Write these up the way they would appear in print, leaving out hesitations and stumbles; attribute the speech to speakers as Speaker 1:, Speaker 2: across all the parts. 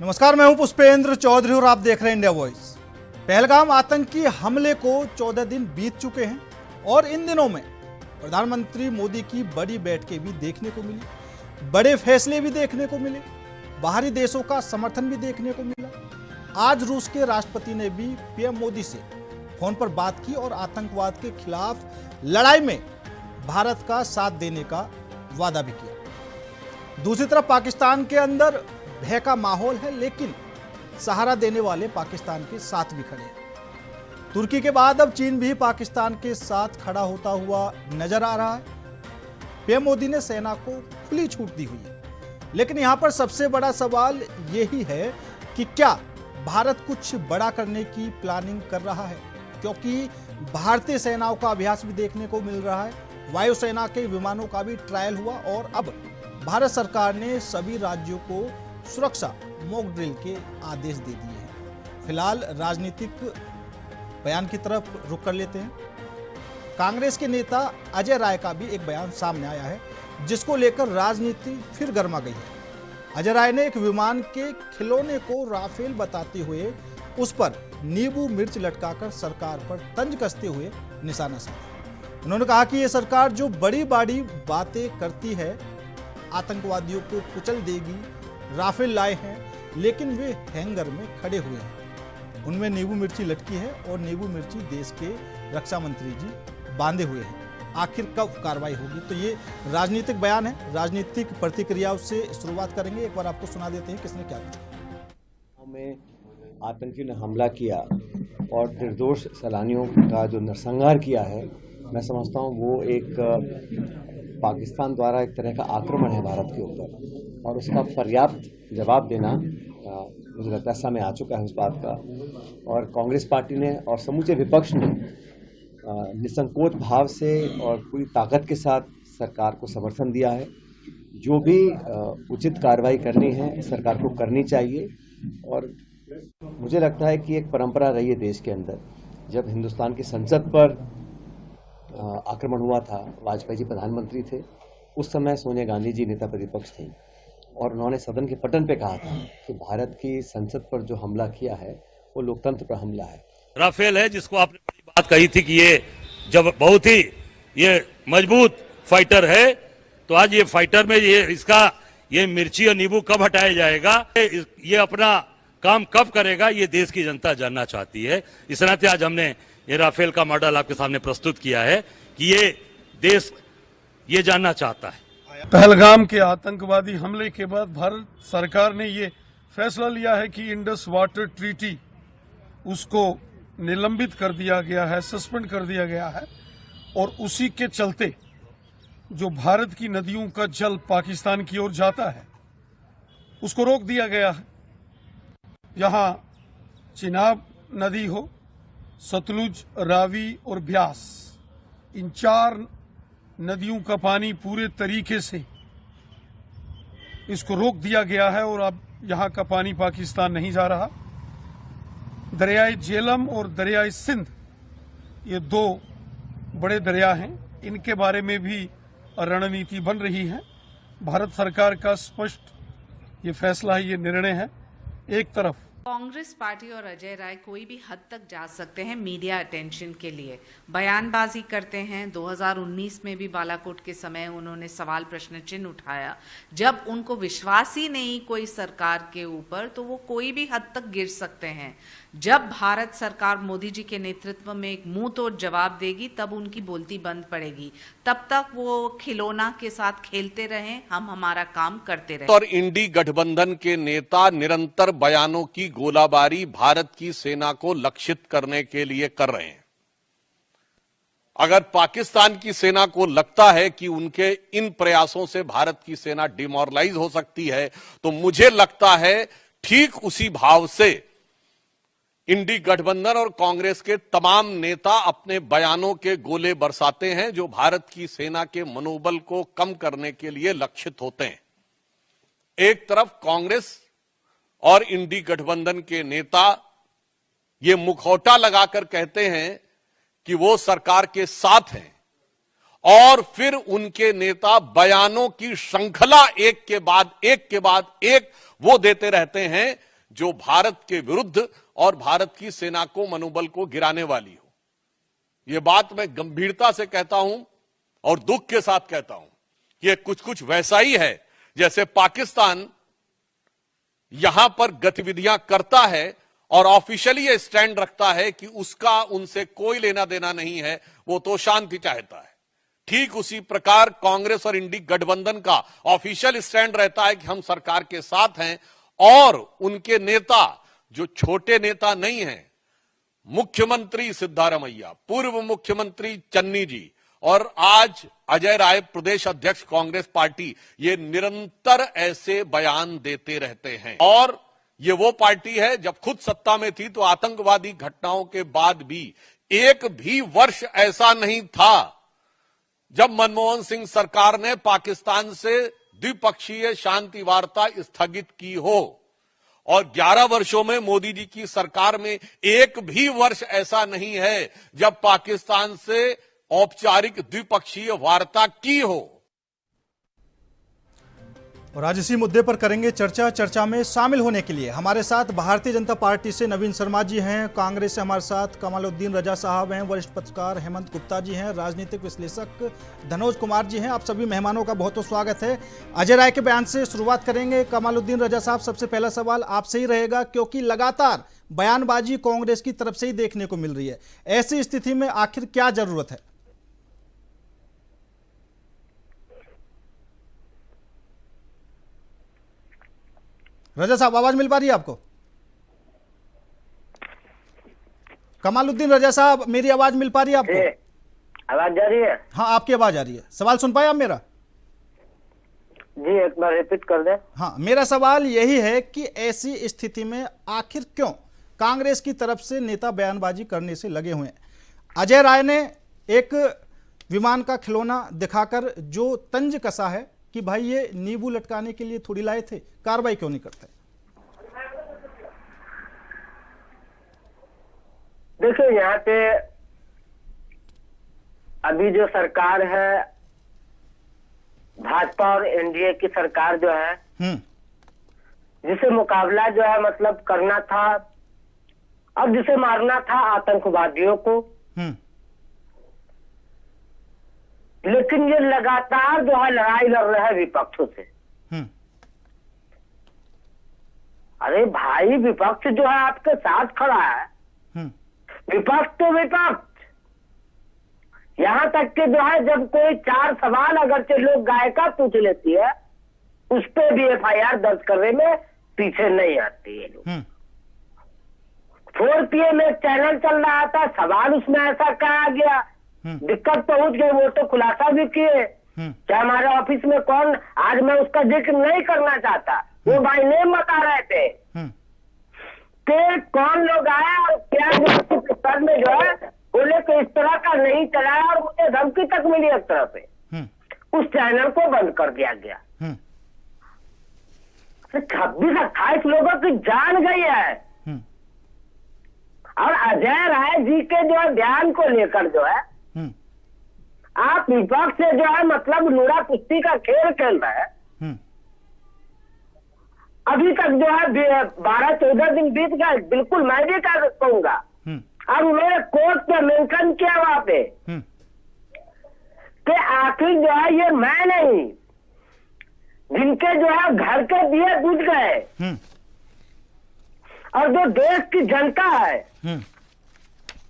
Speaker 1: नमस्कार, मैं हूं पुष्पेंद्र चौधरी और आप देख रहे हैं इंडिया वॉइस। पहलगाम आतंकी हमले को 14 दिन बीत चुके हैं और इन दिनों में प्रधानमंत्री मोदी की बड़ी बैठकें भी देखने को मिली, बड़े फैसले भी देखने को मिले, बाहरी देशों का समर्थन भी देखने को मिला। आज रूस के राष्ट्रपति ने भी पीएम मोदी से फोन पर बात की और आतंकवाद के खिलाफ लड़ाई में भारत का साथ देने का वादा भी किया। दूसरी तरफ पाकिस्तान के अंदर भय का माहौल है, लेकिन सहारा देने वाले पाकिस्तान के साथ भी खड़े हैं। तुर्की के बाद अब चीन भी पाकिस्तान के साथ खड़ा होता हुआ नजर आ रहा है। पीएम मोदी ने सेना को खुली छूट दी हुई है, लेकिन यहां पर सबसे बड़ा सवाल यही है कि क्या भारत कुछ बड़ा करने की प्लानिंग कर रहा है, क्योंकि भारतीय सेनाओं का अभ्यास भी देखने को मिल रहा है। वायुसेना के विमानों का भी ट्रायल हुआ और अब भारत सरकार ने सभी राज्यों को सुरक्षा मॉक ड्रिल के आदेश दे दिए हैं। फिलहाल राजनीतिक बयान की तरफ रुख कर लेते हैं। कांग्रेस के नेता अजय राय का भी एक बयान सामने आया है, जिसको लेकर राजनीति फिर गर्मा गई है। अजय राय ने एक विमान के खिलौने को राफेल बताते हुए उस पर नींबू मिर्च लटकाकर सरकार पर तंज कसते हुए निशाना साधा। उन्होंने कहा कि यह सरकार जो बड़ी बड़ी बातें करती है, आतंकवादियों को कुचल देगी, राफेल लाए हैं, लेकिन वे हैंगर में खड़े हुए हैं, उनमें नींबू मिर्ची लटकी है और नींबू मिर्ची देश के रक्षा मंत्री जी बांधे हुए हैं। आखिर कब कार्रवाई होगी? तो ये राजनीतिक बयान है, राजनीतिक प्रतिक्रियाओं से शुरुआत करेंगे। एक बार आपको सुना देते हैं किसने क्या कहा।
Speaker 2: में आतंकी ने हमला किया और निर्दोष सैलानियों का जो नरसंहार किया है, मैं समझता हूँ वो एक पाकिस्तान द्वारा एक तरह का आक्रमण है भारत के ऊपर, और उसका पर्याप्त जवाब देना मुझे लगता है समय आ चुका है उस बात का। और कांग्रेस पार्टी ने और समूचे विपक्ष ने निसंकोच भाव से और पूरी ताकत के साथ सरकार को समर्थन दिया है। जो भी उचित कार्रवाई करनी है सरकार को करनी चाहिए। और मुझे लगता है कि एक परंपरा रही है देश के अंदर, जब हिंदुस्तान की संसद पर आक्रमण हुआ था, वाजपेयी जी प्रधानमंत्री थे, उस समय सोनिया गांधी जी नेता प्रतिपक्ष थी और उन्होंने सदन के पटल पे कहा था कि भारत की संसद पर जो हमला किया है वो लोकतंत्र पर हमला है।
Speaker 3: राफेल है जिसको आपने बड़ी बात कही थी कि ये जब बहुत ही ये मजबूत फाइटर है, तो आज ये फाइटर में ये मिर्ची और नींबू कब हटाया जाएगा, ये अपना काम कब करेगा, ये देश की जनता जानना चाहती है। इस नाते आज हमने ये राफेल का मॉडल आपके सामने प्रस्तुत किया है कि ये देश ये जानना चाहता है।
Speaker 4: पहलगाम के आतंकवादी हमले के बाद भारत सरकार ने ये फैसला लिया है कि इंडस वाटर ट्रीटी उसको निलंबित कर दिया गया है, सस्पेंड कर दिया गया है, और उसी के चलते जो भारत की नदियों का जल पाकिस्तान की ओर जाता है उसको रोक दिया गया है। यहाँ चिनाब नदी हो, सतलुज, रावी और ब्यास, इन 4 नदियों का पानी पूरे तरीके से इसको रोक दिया गया है और अब यहाँ का पानी पाकिस्तान नहीं जा रहा। दरियाई झेलम और दरियाई सिंध, ये 2 बड़े दरिया हैं, इनके बारे में भी रणनीति बन रही है। भारत सरकार का स्पष्ट ये फैसला है, ये निर्णय है। एक तरफ
Speaker 5: कांग्रेस पार्टी और अजय राय कोई भी हद तक जा सकते हैं मीडिया अटेंशन के लिए, बयानबाजी करते हैं। 2019 में भी बालाकोट के समय उन्होंने सवाल प्रश्न चिन्ह उठाया। जब उनको विश्वास ही नहीं कोई सरकार के ऊपर, तो वो कोई भी हद तक गिर सकते हैं। जब भारत सरकार मोदी जी के नेतृत्व में एक मुंह तोड़ जवाब देगी, तब उनकी बोलती बंद पड़ेगी। तब तक वो खिलौना के साथ खेलते रहें, हम हमारा काम करते रहें।
Speaker 6: और इंडी गठबंधन के नेता निरंतर बयानों की गोलाबारी भारत की सेना को लक्षित करने के लिए कर रहे हैं। अगर पाकिस्तान की सेना को लगता है कि उनके इन प्रयासों से भारत की सेना डिमोरलाइज हो सकती है, तो मुझे लगता है ठीक उसी भाव से इंडी गठबंधन और कांग्रेस के तमाम नेता अपने बयानों के गोले बरसाते हैं, जो भारत की सेना के मनोबल को कम करने के लिए लक्षित होते हैं। एक तरफ कांग्रेस और इंडी गठबंधन के नेता ये मुखौटा लगाकर कहते हैं कि वो सरकार के साथ हैं, और फिर उनके नेता बयानों की श्रृंखला एक के बाद एक वो देते रहते हैं जो भारत के विरुद्ध और भारत की सेना को मनोबल को गिराने वाली हो। यह बात मैं गंभीरता से कहता हूं और दुख के साथ कहता हूं कि यह कुछ वैसा ही है जैसे पाकिस्तान यहां पर गतिविधियां करता है और ऑफिशियली यह स्टैंड रखता है कि उसका उनसे कोई लेना देना नहीं है, वो तो शांति चाहता है। ठीक उसी प्रकार कांग्रेस और इंडी गठबंधन का ऑफिशियल स्टैंड रहता है कि हम सरकार के साथ हैं, और उनके नेता जो छोटे नेता नहीं हैं, मुख्यमंत्री सिद्धारमैया, पूर्व मुख्यमंत्री चन्नी जी और आज अजय राय प्रदेश अध्यक्ष कांग्रेस पार्टी, ये निरंतर ऐसे बयान देते रहते हैं। और ये वो पार्टी है जब खुद सत्ता में थी तो आतंकवादी घटनाओं के बाद भी एक भी वर्ष ऐसा नहीं था जब मनमोहन सिंह सरकार ने पाकिस्तान से द्विपक्षीय शांति वार्ता स्थगित की हो, और 11 वर्षों में मोदी जी की सरकार में एक भी वर्ष ऐसा नहीं है जब पाकिस्तान से औपचारिक द्विपक्षीय वार्ता की हो।
Speaker 1: और आज इसी मुद्दे पर करेंगे चर्चा। चर्चा में शामिल होने के लिए हमारे साथ भारतीय जनता पार्टी से नवीन शर्मा जी हैं, कांग्रेस से हमारे साथ कमालुद्दीन रजा साहब हैं, वरिष्ठ पत्रकार हेमंत गुप्ता जी हैं, राजनीतिक विश्लेषक धनोज कुमार जी हैं। आप सभी मेहमानों का बहुत बहुत स्वागत है। अजय राय के बयान से शुरुआत करेंगे। कमालुद्दीन रजा साहब, सबसे पहला सवाल आपसे ही रहेगा, क्योंकि लगातार बयानबाजी कांग्रेस की तरफ से ही देखने को मिल रही है। ऐसी स्थिति में आखिर क्या जरूरत है? रजा साहब, आवाज मिल पा रही है आपको? कमालुद्दीन रजा साहब, मेरी आवाज मिल पा रही है आपको?
Speaker 7: आवाज जा रही है?
Speaker 1: हाँ, आपकी आवाज आ रही है। सवाल सुन पाए आप मेरा?
Speaker 7: जी, एक बार रिपीट कर दें।
Speaker 1: हाँ, मेरा सवाल यही है कि ऐसी स्थिति में आखिर क्यों कांग्रेस की तरफ से नेता बयानबाजी करने से लगे हुए हैं? अजय राय ने एक विमान का खिलौना दिखाकर जो तंज कसा है कि भाई ये नींबू लटकाने के लिए थोड़ी लाए थे, कार्रवाई क्यों नहीं करते?
Speaker 7: देखिए, यहाँ पे अभी जो सरकार है, भाजपा और एनडीए की सरकार जो है, जिसे मुकाबला जो है मतलब करना था और जिसे मारना था आतंकवादियों को, लेकिन ये लगातार जो है लड़ाई लड़ रहे हैं विपक्षों से। अरे भाई, विपक्ष जो है आपके साथ खड़ा है, विपक्ष तो विपक्ष, यहां तक कि जो है जब कोई 4 सवाल अगर से लोग गायिका पूछ लेती है, उस पे भी एफआईआर दर्ज करने में पीछे नहीं आती है लोग। 4PM में एक चैनल चल रहा था, सवाल उसमें ऐसा कहा गया, दिक्कत पहुंच गई, वो तो खुलासा भी किए। चाहे हमारे ऑफिस में कौन, आज मैं उसका जिक्र नहीं करना चाहता, वो भाई नेम बता रहे थे कि कौन लोग आए और क्या सर में जो है बोले तो इस तरह का नहीं चलाया, और मुझे धमकी तक मिली एक तरह से। उस चैनल को बंद कर दिया गया। 26-28 लोगों की जान गई है। और अजय राय जी के जो है बयान को लेकर जो है आप विपक्ष से जो है मतलब लूड़ा कुश्ती का खेल खेल रहे हैं। अभी तक जो है 12-14 दिन बीत गए, बिल्कुल मैं भी कह कहूंगा। अब उन्होंने कोर्ट पे मेंशन किया वहां पे कि आखिर जो है ये मैं नहीं, जिनके जो है घर के दिए बुझ गए और जो देश की जनता है,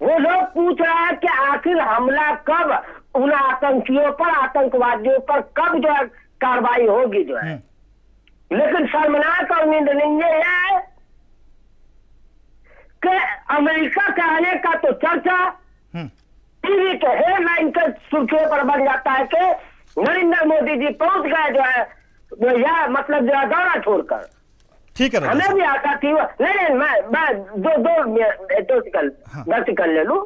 Speaker 7: वो लोग पूछ रहे हैं कि आखिर हमला कब, उन आतंकियों पर, आतंकवादियों पर कब जो है कार्रवाई होगी जो है। लेकिन शर्मनाक और निंदनीय है कि अमेरिका के आने का तो चर्चा टीवी के हेडलाइन के सुर्खियों पर बन जाता है कि नरेंद्र मोदी जी पहुंच गए जो है या मतलब जो है दौरा छोड़कर।
Speaker 1: ठीक है,
Speaker 7: हमें भी आशा थी, नहीं मैं दो सेकंड ले लूं।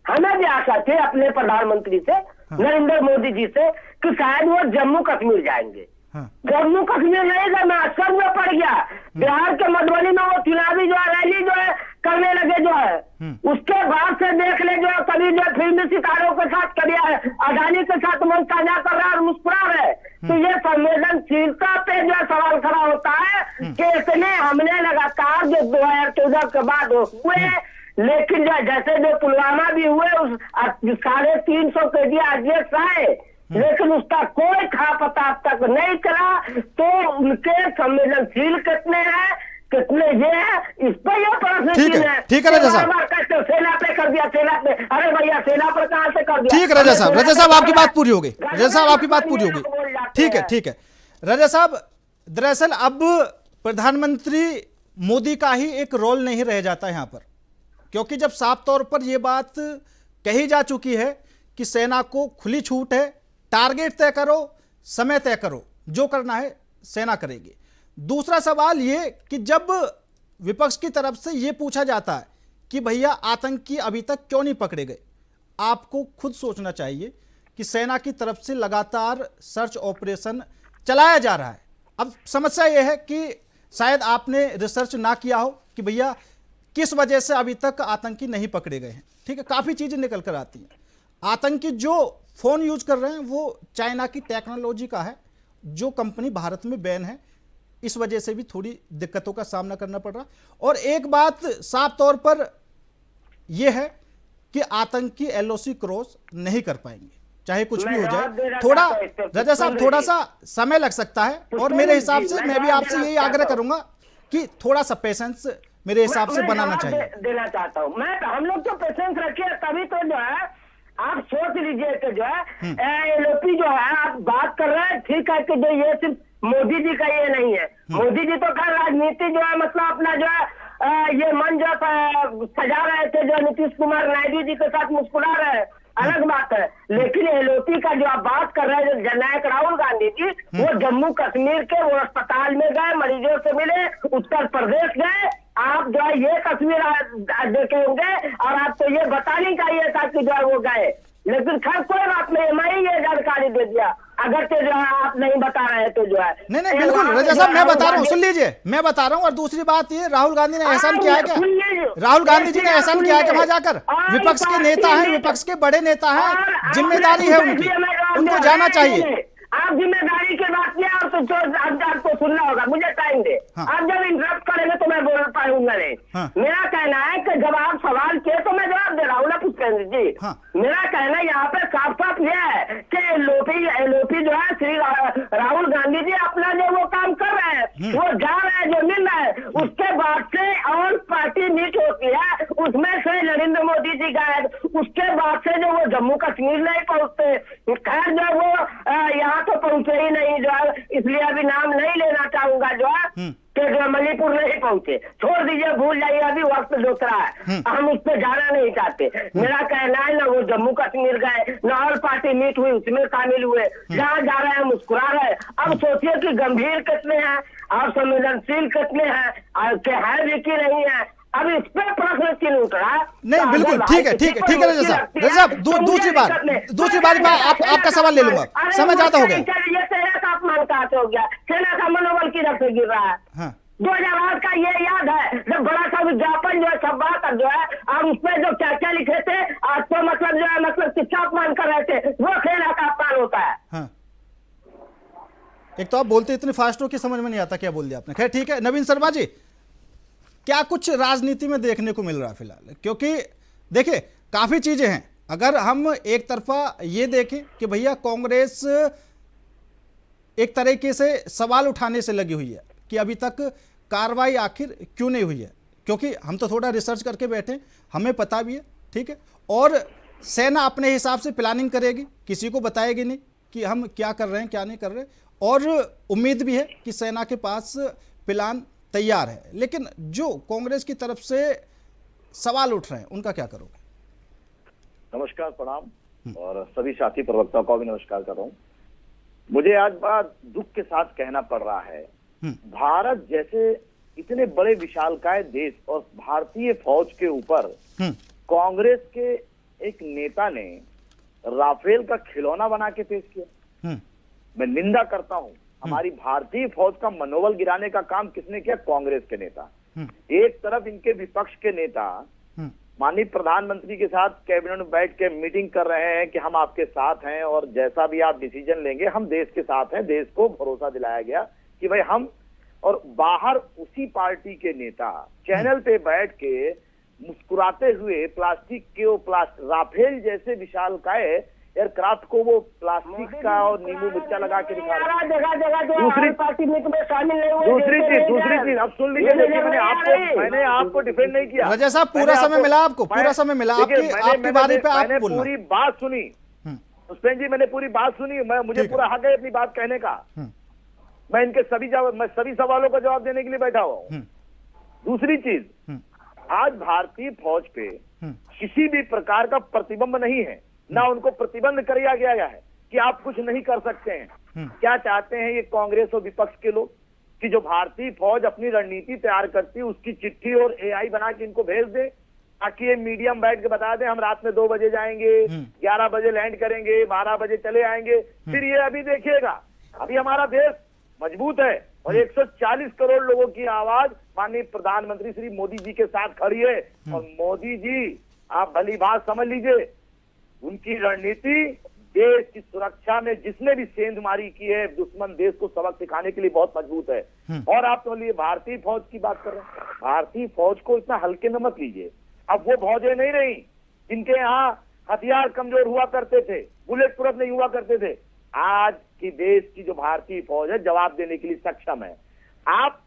Speaker 7: हमें भी आशा थी अपने प्रधानमंत्री से, नरेंद्र मोदी जी से, कि शायद वो जम्मू कश्मीर जाएंगे। जम्मू कश्मीर नहीं गए, मैं असर में पड़ गया। बिहार के मधुबनी में वो चुनावी जो है रैली जो है करने लगे जो है, उसके बाद से देख ले जो है, कभी जो फिल्मी सितारों के साथ, कभी अडानी के साथ मन साझा कर रहा है और मुस्कुरा रहा है। तो ये संवेदनशीलता पे जो सवाल खड़ा होता है कि इतने हमले लगातार जो 2014 के बाद हुए, लेकिन जो जैसे जो पुलवामा भी हुए, उस 350 kg आरडीएक्स आए, लेकिन उसका कोई खा पता अब तक नहीं चला। तो उनके संवेदनशील कितने हैं, कितने ये है, इस पर यह प्रश्न है।
Speaker 1: ठीक है रजा साहब,
Speaker 7: सेना पे कर दिया, सेना पे, अरे भैया सेना पर कहां से कर दिया।
Speaker 1: ठीक है रजा साहब आपकी बात पूरी हो गई, रजा साहब आपकी बात पूरी हो गई। ठीक है रजा साहब, दरअसल अब प्रधानमंत्री मोदी का ही एक रोल नहीं रह जाता यहाँ पर, क्योंकि जब साफ तौर पर यह बात कही जा चुकी है कि सेना को खुली छूट है, टारगेट तय करो, समय तय करो, जो करना है सेना करेगी। दूसरा सवाल ये कि जब विपक्ष की तरफ से ये पूछा जाता है कि भैया आतंकी अभी तक क्यों नहीं पकड़े गए, आपको खुद सोचना चाहिए कि सेना की तरफ से लगातार सर्च ऑपरेशन चलाया जा रहा है। अब समस्या यह है कि शायद आपने रिसर्च ना किया हो कि भैया किस वजह से अभी तक आतंकी नहीं पकड़े गए हैं। ठीक है, काफ़ी चीज़ें निकल कर आती हैं। आतंकी जो फ़ोन यूज कर रहे हैं वो चाइना की टेक्नोलॉजी का है, जो कंपनी भारत में बैन है, इस वजह से भी थोड़ी दिक्कतों का सामना करना पड़ रहा। और एक बात साफ तौर पर यह है कि आतंकी एलओसी क्रॉस नहीं कर पाएंगे, चाहे कुछ भी हो जाए। थोड़ा रजा साहब, थोड़ा सा समय लग सकता है, और मेरे हिसाब से मैं भी आपसे यही आग्रह करूंगा कि थोड़ा सा पेशेंस मेरे हिसाब से बनाना चाहिए।
Speaker 7: देना चाहता हूँ मैं, हम लोग तो पेशेंस रखिए, तभी तो जो है आप सोच लीजिए कि जो है एलओपी जो है आप बात कर रहे हैं, ठीक है कि जो ये सिर्फ मोदी जी का ये नहीं है। मोदी जी तो खैर राजनीति जो है मतलब अपना जो है ये मन जो सजा रहे थे, जो नीतीश कुमार नायडू जी के साथ मुस्कुरा रहे हैं, अलग बात है। लेकिन एलओपी का जो आप बात कर रहे हैं, जननायक राहुल गांधी जी, वो जम्मू कश्मीर के वो अस्पताल में गए, मरीजों से मिले, उत्तर प्रदेश गए। आप जो है ये तस्वीर देखे होंगे, और आपको ये बतानी चाहिए था कि जो है वो गए, लेकिन खैर कोई बात नहीं, मैं ही ये जानकारी दे दिया। अगर तो जो है आप नहीं बता रहे हैं तो जो है
Speaker 1: नहीं बिल्कुल रजा साहब, मैं बता रहा हूँ, सुन लीजिए, मैं बता रहा हूँ। और दूसरी बात ये, राहुल गांधी ने एहसान किया है क्या? राहुल गांधी जी ने एहसान किया है कि वहां जाकर विपक्ष के नेता हैं, विपक्ष के बड़े नेता हैं, जिम्मेदारी है उनकी, उनको जाना चाहिए।
Speaker 7: आप जिम्मेदारी की बात किया, और तो आपको सुनना होगा, मुझे टाइम दे। आप जब इंटरप्ट करेंगे तो मैं बोल पाऊंगा नहीं। मेरा कहना है कि जब आप सवाल किए तो मैं जवाब दे रहा हूँ ना पुष्पेंद्र जी। मेरा कहना यहाँ पे साफ साफ यह है कि एलओपी जो है श्री राहुल गांधी जी अपना जो वो काम कर रहे हैं, वो जा रहे हैं, जो मिल रहा है, उसके बाद से और पार्टी मीट होती है, उसमें से नरेंद्र मोदी जी गए, उसके बाद से जो वो जम्मू कश्मीर नहीं पहुंचते, खैर जो वो यहाँ तो पहुंचे ही नहीं जो है, इसलिए अभी नाम नहीं लेना चाहूंगा जो है कि जो मणिपुर नहीं पहुंचे, छोड़ दीजिए, भूल जाइए, अभी वक्त दूसरा है, हम उस पर जाना नहीं चाहते। मेरा कहना है ना वो जम्मू कश्मीर गए, न और पार्टी मीट हुई उसमें शामिल हुए, जहाँ जा रहे हैं मुस्कुरा रहे। अब सोचिए कि गंभीर कितने हैं और संवेदनशील कितने हैं, है भी कि नहीं है। अब इस पर प्रश्न चिन्ह उठ रहा है।
Speaker 1: नहीं बिल्कुल ठीक है रजा साहब, दूसरी बार आपका सवाल ले लूंगा, समय ज्यादा हो गया।
Speaker 7: ये सेना का अपमान कहाँ से हो गया, सेना का मनोबल किधर से गिर रहा है। 2008 का ये याद है, जब बड़ा सा विज्ञापन जो है सब बात जो है, और उसमें जो क्या क्या लिखे थे, आज तो मतलब जो है मतलब शिक्षा अपमान कर रहे थे, वो सेना का अपमान होता है।
Speaker 1: एक तो आप बोलते इतने फास्ट हो कि समझ में नहीं आता क्या बोल दिया आपने। खैर ठीक है, नवीन शर्मा जी, क्या कुछ राजनीति में देखने को मिल रहा है फिलहाल? क्योंकि देखिए काफी चीजें हैं। अगर हम एक तरफा ये देखें कि भैया कांग्रेस एक तरीके से सवाल उठाने से लगी हुई है कि अभी तक कार्रवाई आखिर क्यों नहीं हुई है, क्योंकि हम तो थोड़ा रिसर्च करके बैठे, हमें पता भी है, ठीक है, और सेना अपने हिसाब से प्लानिंग करेगी, किसी को बताएगी नहीं कि हम क्या कर रहे हैं क्या नहीं कर रहे, और उम्मीद भी है कि सेना के पास प्लान तैयार है। लेकिन जो कांग्रेस की तरफ से सवाल उठ रहे हैं उनका क्या करोगे?
Speaker 8: नमस्कार, प्रणाम, और सभी साथी प्रवक्ताओं को भी नमस्कार कर रहा हूँ। मुझे आज बात दुख के साथ कहना पड़ रहा है, भारत जैसे इतने बड़े विशालकाय देश और भारतीय फौज के ऊपर कांग्रेस के एक नेता ने राफेल का खिलौना बना के पेश किया। मैं निंदा करता हूं, हमारी भारतीय फौज का मनोबल गिराने का काम किसने किया? कांग्रेस के नेता। एक तरफ इनके विपक्ष के नेता माननीय प्रधानमंत्री के साथ कैबिनेट में बैठ के मीटिंग कर रहे हैं कि हम आपके साथ हैं और जैसा भी आप डिसीजन लेंगे हम देश के साथ हैं, देश को भरोसा दिलाया गया कि भाई हम, और बाहर उसी पार्टी के नेता चैनल पे बैठ के मुस्कुराते हुए प्लास्टिक के वो राफेल जैसे विशालकाय एयरक्राफ्ट को वो प्लास्टिक का और नींबू मिर्चा लगा के दिखा रहे हैं। दूसरी पार्टी में तुम्हें शामिल नहीं हुए। दूसरी चीज अब सुन लीजिए, देखिए मैंने आपको डिफेंड नहीं किया।
Speaker 1: रजय साहब पूरा समय मिला आपको, पूरा समय मिला आपकी बारी पे आप बोलना।
Speaker 8: पूरी बात सुनी पुष्पेन जी, मैंने पूरी बात सुनी, मुझे पूरा हक है अपनी बात कहने का। मैं इनके सभी सवालों का जवाब देने के लिए बैठा हुआ हूँ। दूसरी चीज, आज भारतीय फौज पे किसी भी प्रकार का प्रतिबंध नहीं है, ना उनको प्रतिबंध किया गया है कि आप कुछ नहीं कर सकते हैं। क्या चाहते हैं ये कांग्रेस और विपक्ष के लोग कि जो भारतीय फौज अपनी रणनीति तैयार करती है उसकी चिट्ठी और एआई बना के इनको भेज दे, ताकि ये मीडियम बैठ के बता दे हम रात में 2 बजे जाएंगे, 11 बजे लैंड करेंगे, 12 बजे चले आएंगे। फिर ये अभी देखिएगा, अभी हमारा देश मजबूत है और 140 करोड़ लोगों की आवाज माननीय प्रधानमंत्री श्री मोदी जी के साथ खड़ी है। और मोदी जी, आप भली बात समझ लीजिए, उनकी रणनीति देश की सुरक्षा में जिसने भी सेंधमारी की है, दुश्मन देश को सबक सिखाने के लिए बहुत मजबूत है। और आप तो लिए भारतीय फौज की बात कर रहे हैं, भारतीय फौज को इतना हल्के में मत लीजिए। अब वो फौजें नहीं रही जिनके यहाँ हथियार कमजोर हुआ करते थे, बुलेट प्रूफ नहीं हुआ करते थे। आज की देश की जो भारतीय फौज है जवाब देने के लिए सक्षम है। आप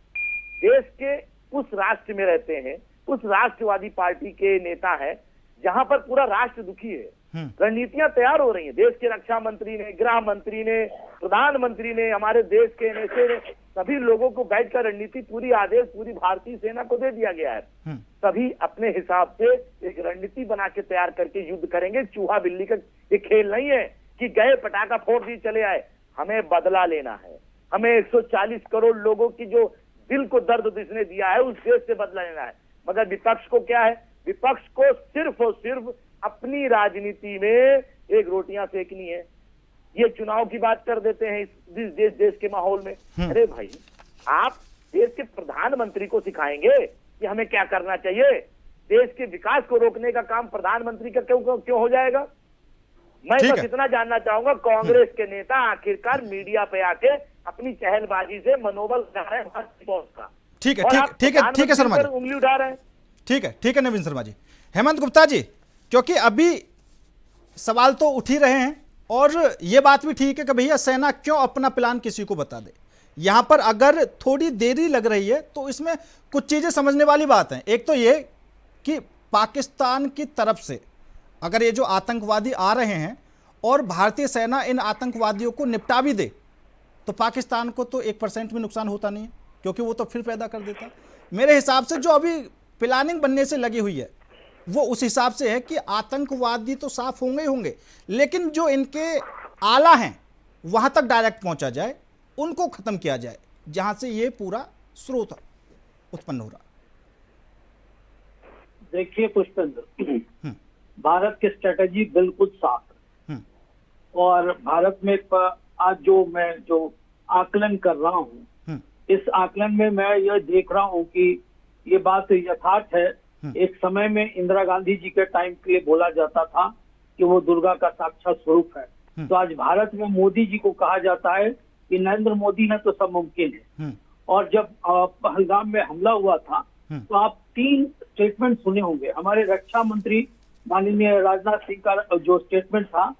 Speaker 8: देश के उस राष्ट्र में रहते हैं, उस राष्ट्रवादी पार्टी के नेता है जहां पर पूरा राष्ट्र दुखी है। रणनीतियां तैयार हो रही हैं, देश के रक्षा मंत्री ने, गृह मंत्री ने, प्रधानमंत्री ने, हमारे देश के नेता ने, सभी लोगों को बैठकर रणनीति पूरी आदेश पूरी भारतीय सेना को दे दिया गया है। सभी अपने हिसाब से एक रणनीति बना के तैयार करके युद्ध करेंगे। चूहा बिल्ली का ये खेल नहीं है कि गए पटाखा फोड़ दिए चले आए। हमें बदला लेना है, हमें 140 करोड़ लोगों की जो दिल को दर्द जिसने दिया है उस देश से बदला लेना है। मगर विपक्ष को क्या है, विपक्ष को सिर्फ और सिर्फ अपनी राजनीति में एक रोटियां सेकनी है। ये चुनाव की बात कर देते हैं इस देश के माहौल में। अरे भाई, आप देश के प्रधानमंत्री को सिखाएंगे कि हमें क्या करना चाहिए? देश के विकास को रोकने का काम प्रधानमंत्री का क्यों हो जाएगा? मैं बस इतना जानना चाहूंगा, कांग्रेस के नेता आखिरकार मीडिया पे आके अपनी चहलबाजी से मनोबल बढ़ा रहे हैं फौज का।
Speaker 1: ठीक है शर्मा जी,
Speaker 8: उंगली उठा रहे हैं।
Speaker 1: ठीक है नवीन शर्मा जी। हेमंत गुप्ता जी, क्योंकि अभी सवाल तो उठ ही रहे हैं और ये बात भी ठीक है कि भैया सेना क्यों अपना प्लान किसी को बता दे। यहां पर अगर थोड़ी देरी लग रही है तो इसमें कुछ चीजें समझने वाली बात है। एक तो ये कि पाकिस्तान की तरफ से अगर ये जो आतंकवादी आ रहे हैं और भारतीय सेना इन आतंकवादियों को निपटा भी दे तो पाकिस्तान को तो 1% भी नुकसान होता नहीं है, क्योंकि वो तो फिर पैदा कर देता। मेरे हिसाब से जो अभी प्लानिंग बनने से लगी हुई है वो उस हिसाब से है कि आतंकवादी तो साफ होंगे ही होंगे, लेकिन जो इनके आला हैं वहां तक डायरेक्ट पहुंचा जाए, उनको खत्म किया जाए जहां से ये पूरा स्रोत उत्पन्न हो रहा।
Speaker 9: देखिए पुष्पेंद्र, भारत की स्ट्रेटेजी बिल्कुल साफ है और भारत में आज जो आकलन कर रहा हूँ, इस आकलन में मैं यह देख रहा हूँ कि ये बात यथार्थ है। एक समय में इंदिरा गांधी जी के टाइम के लिए बोला जाता था कि वो दुर्गा का साक्षात स्वरूप है। तो आज भारत में मोदी जी को कहा जाता है कि नरेंद्र मोदी है तो सब मुमकिन है। और जब पहलगाम में हमला हुआ था तो आप 3 स्टेटमेंट सुने होंगे। हमारे रक्षा मंत्री माननीय राजनाथ सिंह का जो स्टेटमेंट था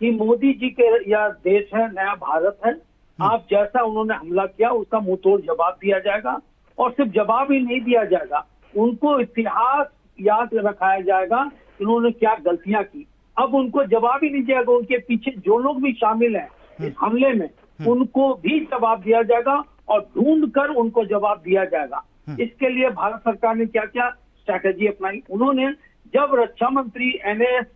Speaker 9: कि मोदी जी के यह देश है, नया भारत है, आप जैसा उन्होंने हमला किया उसका मुंह तोड़ जवाब दिया जाएगा। और सिर्फ जवाब ही नहीं दिया जाएगा, उनको इतिहास याद रखाया जाएगा कि उन्होंने क्या गलतियां की। अब उनको जवाब ही नहीं जाएगा, उनके पीछे जो लोग भी शामिल हैं इस हमले में उनको भी जवाब दिया जाएगा और ढूंढ कर उनको जवाब दिया जाएगा। इसके लिए भारत सरकार ने क्या क्या स्ट्रैटेजी अपनाई। उन्होंने जब रक्षा मंत्री, एनएस,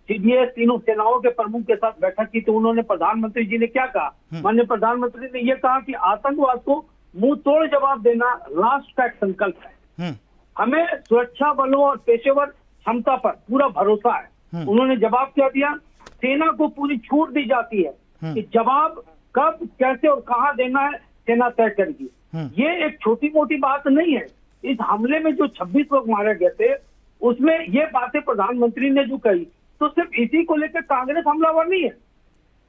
Speaker 9: सीडीएस तीनों सेनाओं के प्रमुख के साथ बैठक की तो उन्होंने प्रधानमंत्री जी ने क्या कहा, माननीय प्रधानमंत्री ने यह कहा कि आतंकवाद को मुंह तोड़ जवाब देना राष्ट्र का एक संकल्प है। हमें सुरक्षा बलों और पेशेवर क्षमता पर पूरा भरोसा है। उन्होंने जवाब क्या दिया, सेना को पूरी छूट दी जाती है कि जवाब कब, कैसे और कहां देना है सेना तय करेगी। ये एक छोटी मोटी बात नहीं है, इस हमले में जो 26 लोग मारे गए थे उसमें ये बातें प्रधानमंत्री ने जो कही, तो सिर्फ इसी को लेकर कांग्रेस हमलावर नहीं है।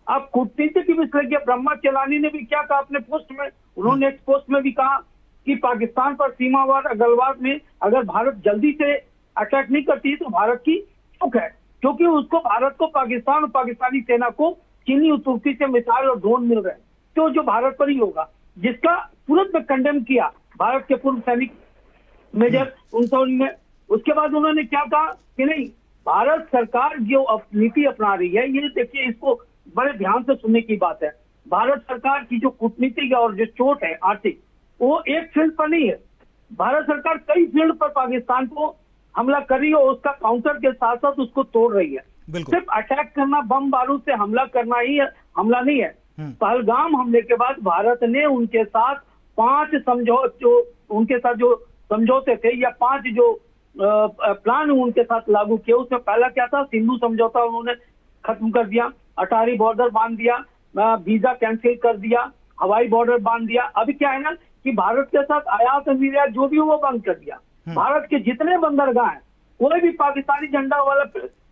Speaker 9: आप कूटनीति की विश्लेषज्ञ ब्रह्मा चेलानी ने भी क्या कहा अपने पोस्ट में, उन्होंने एक पोस्ट में भी कहा कि पाकिस्तान पर सीमावार अलगाववाद में अगर भारत जल्दी से अटैक नहीं करती तो भारत की चूक है, क्योंकि उसको भारत को पाकिस्तान और पाकिस्तानी सेना को चीनी तुर्की से मिसाइल और ड्रोन मिल रहे हैं, तो जो भारत पर ही होगा, जिसका तुरंत में कंडेम किया भारत के पूर्व सैनिक मेजर ने। उसके बाद उन्होंने क्या कहा कि नहीं, भारत सरकार जो नीति अपना रही है, ये देखिए इसको बड़े ध्यान से सुनने की बात है। भारत सरकार की जो कूटनीतिक और जो चोट है आर्थिक, वो एक फील्ड पर नहीं है। भारत सरकार कई फील्ड पर पाकिस्तान को हमला कर रही है और उसका काउंटर के साथ साथ उसको तोड़ रही है। सिर्फ अटैक करना, बम बारूद से हमला करना ही हमला नहीं है। पहलगाम हमले के बाद भारत ने उनके साथ 5 जो समझौते थे या 5 जो प्लान उनके साथ लागू किए, उसमें पहला क्या था, सिंधु समझौता उन्होंने खत्म कर दिया, अटारी बॉर्डर बांध दिया, वीजा कैंसिल कर दिया, हवाई बॉर्डर बांध दिया। अभी क्या है ना कि भारत के साथ आयात निर्यात जो भी वो बंद कर दिया। भारत के जितने बंदरगाह हैं, कोई भी पाकिस्तानी झंडा वाला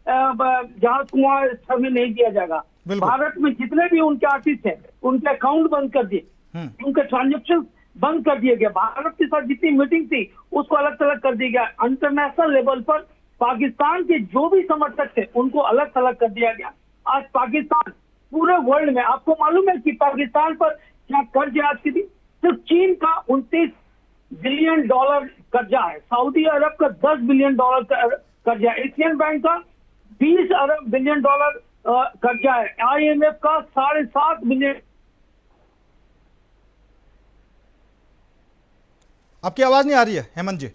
Speaker 9: जहाज कुआं स्थल में नहीं दिया जाएगा। भारत में जितने भी उनके आर्टिस्ट हैं, उनके अकाउंट बंद कर दिए, उनके ट्रांजेक्शन बंद कर दिए गए। भारत के साथ जितनी मीटिंग थी उसको अलग अलग कर दिया गया। इंटरनेशनल लेवल पर पाकिस्तान के जो भी समर्थक थे उनको अलग थलग कर दिया गया। आज पाकिस्तान पूरे वर्ल्ड में, आपको मालूम है कि पाकिस्तान पर क्या कर्ज आज की थी, सिर्फ चीन का 29 बिलियन डॉलर कर्जा है, सऊदी अरब का 10 बिलियन डॉलर कर्जा है, एशियन बैंक का 20 अरब बिलियन डॉलर कर्जा है, IMF का 7.5 बिलियन।
Speaker 1: आपकी आवाज नहीं आ रही है हेमंत जी,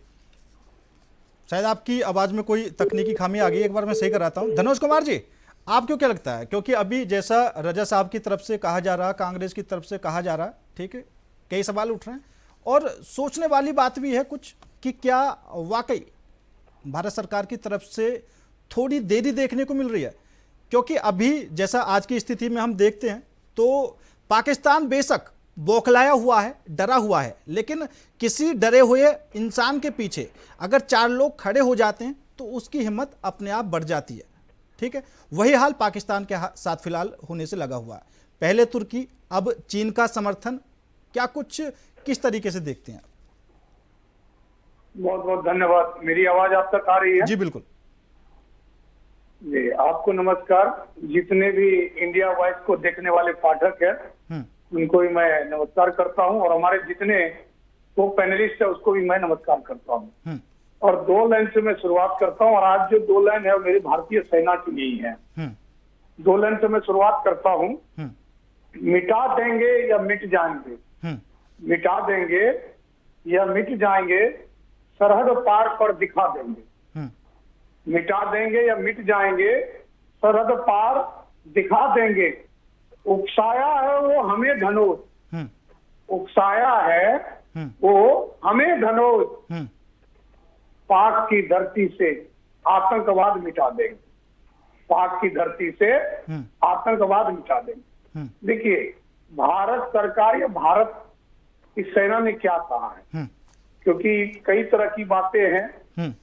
Speaker 1: शायद आपकी आवाज में कोई तकनीकी खामी आ गई। एक बार मैं सही कराता हूं। धनोज कुमार जी, आपको क्या लगता है, क्योंकि अभी जैसा रजा साहब की तरफ से कहा जा रहा, कांग्रेस की तरफ से कहा जा रहा, ठीक है, कई सवाल उठ रहे हैं और सोचने वाली बात भी है कुछ कि क्या वाकई भारत सरकार की तरफ से थोड़ी देरी देखने को मिल रही है, क्योंकि अभी जैसा आज की स्थिति में हम देखते हैं तो पाकिस्तान बेशक बौखलाया हुआ है, डरा हुआ है, लेकिन किसी डरे हुए इंसान के पीछे अगर 4 लोग खड़े हो जाते हैं तो उसकी हिम्मत अपने आप बढ़ जाती है, ठीक है। वही हाल पाकिस्तान के साथ फिलहाल होने से लगा हुआ है। पहले तुर्की, अब चीन का समर्थन, क्या कुछ किस तरीके से देखते हैं आप?
Speaker 10: बहुत बहुत धन्यवाद। मेरी आवाज आप तक आ रही है?
Speaker 1: जी बिल्कुल
Speaker 10: जी, आपको नमस्कार। जितने भी इंडिया वॉइस को देखने वाले पाठक हैं उनको भी मैं नमस्कार करता हूं और हमारे जितने वो पैनलिस्ट है उसको भी मैं नमस्कार करता हूं। और 2 लाइन से मैं शुरुआत करता हूं और आज जो 2 लाइन है वो मेरी भारतीय सेना की यही है। 2 लाइन से मैं शुरुआत करता हूं। मिटा देंगे या मिट जाएंगे, मिटा देंगे या मिट जाएंगे, सरहद पार पर दिखा देंगे। मिटा देंगे या मिट जाएंगे, सरहद पार दिखा देंगे। उकसाया है वो हमें धनोज, उकसाया है वो हमें धनोज, पाक की धरती से आतंकवाद मिटा देंगे, पाक की धरती से आतंकवाद मिटा देंगे। देखिए, भारत सरकार या भारत की सेना ने क्या कहा है, क्योंकि कई तरह की बातें हैं,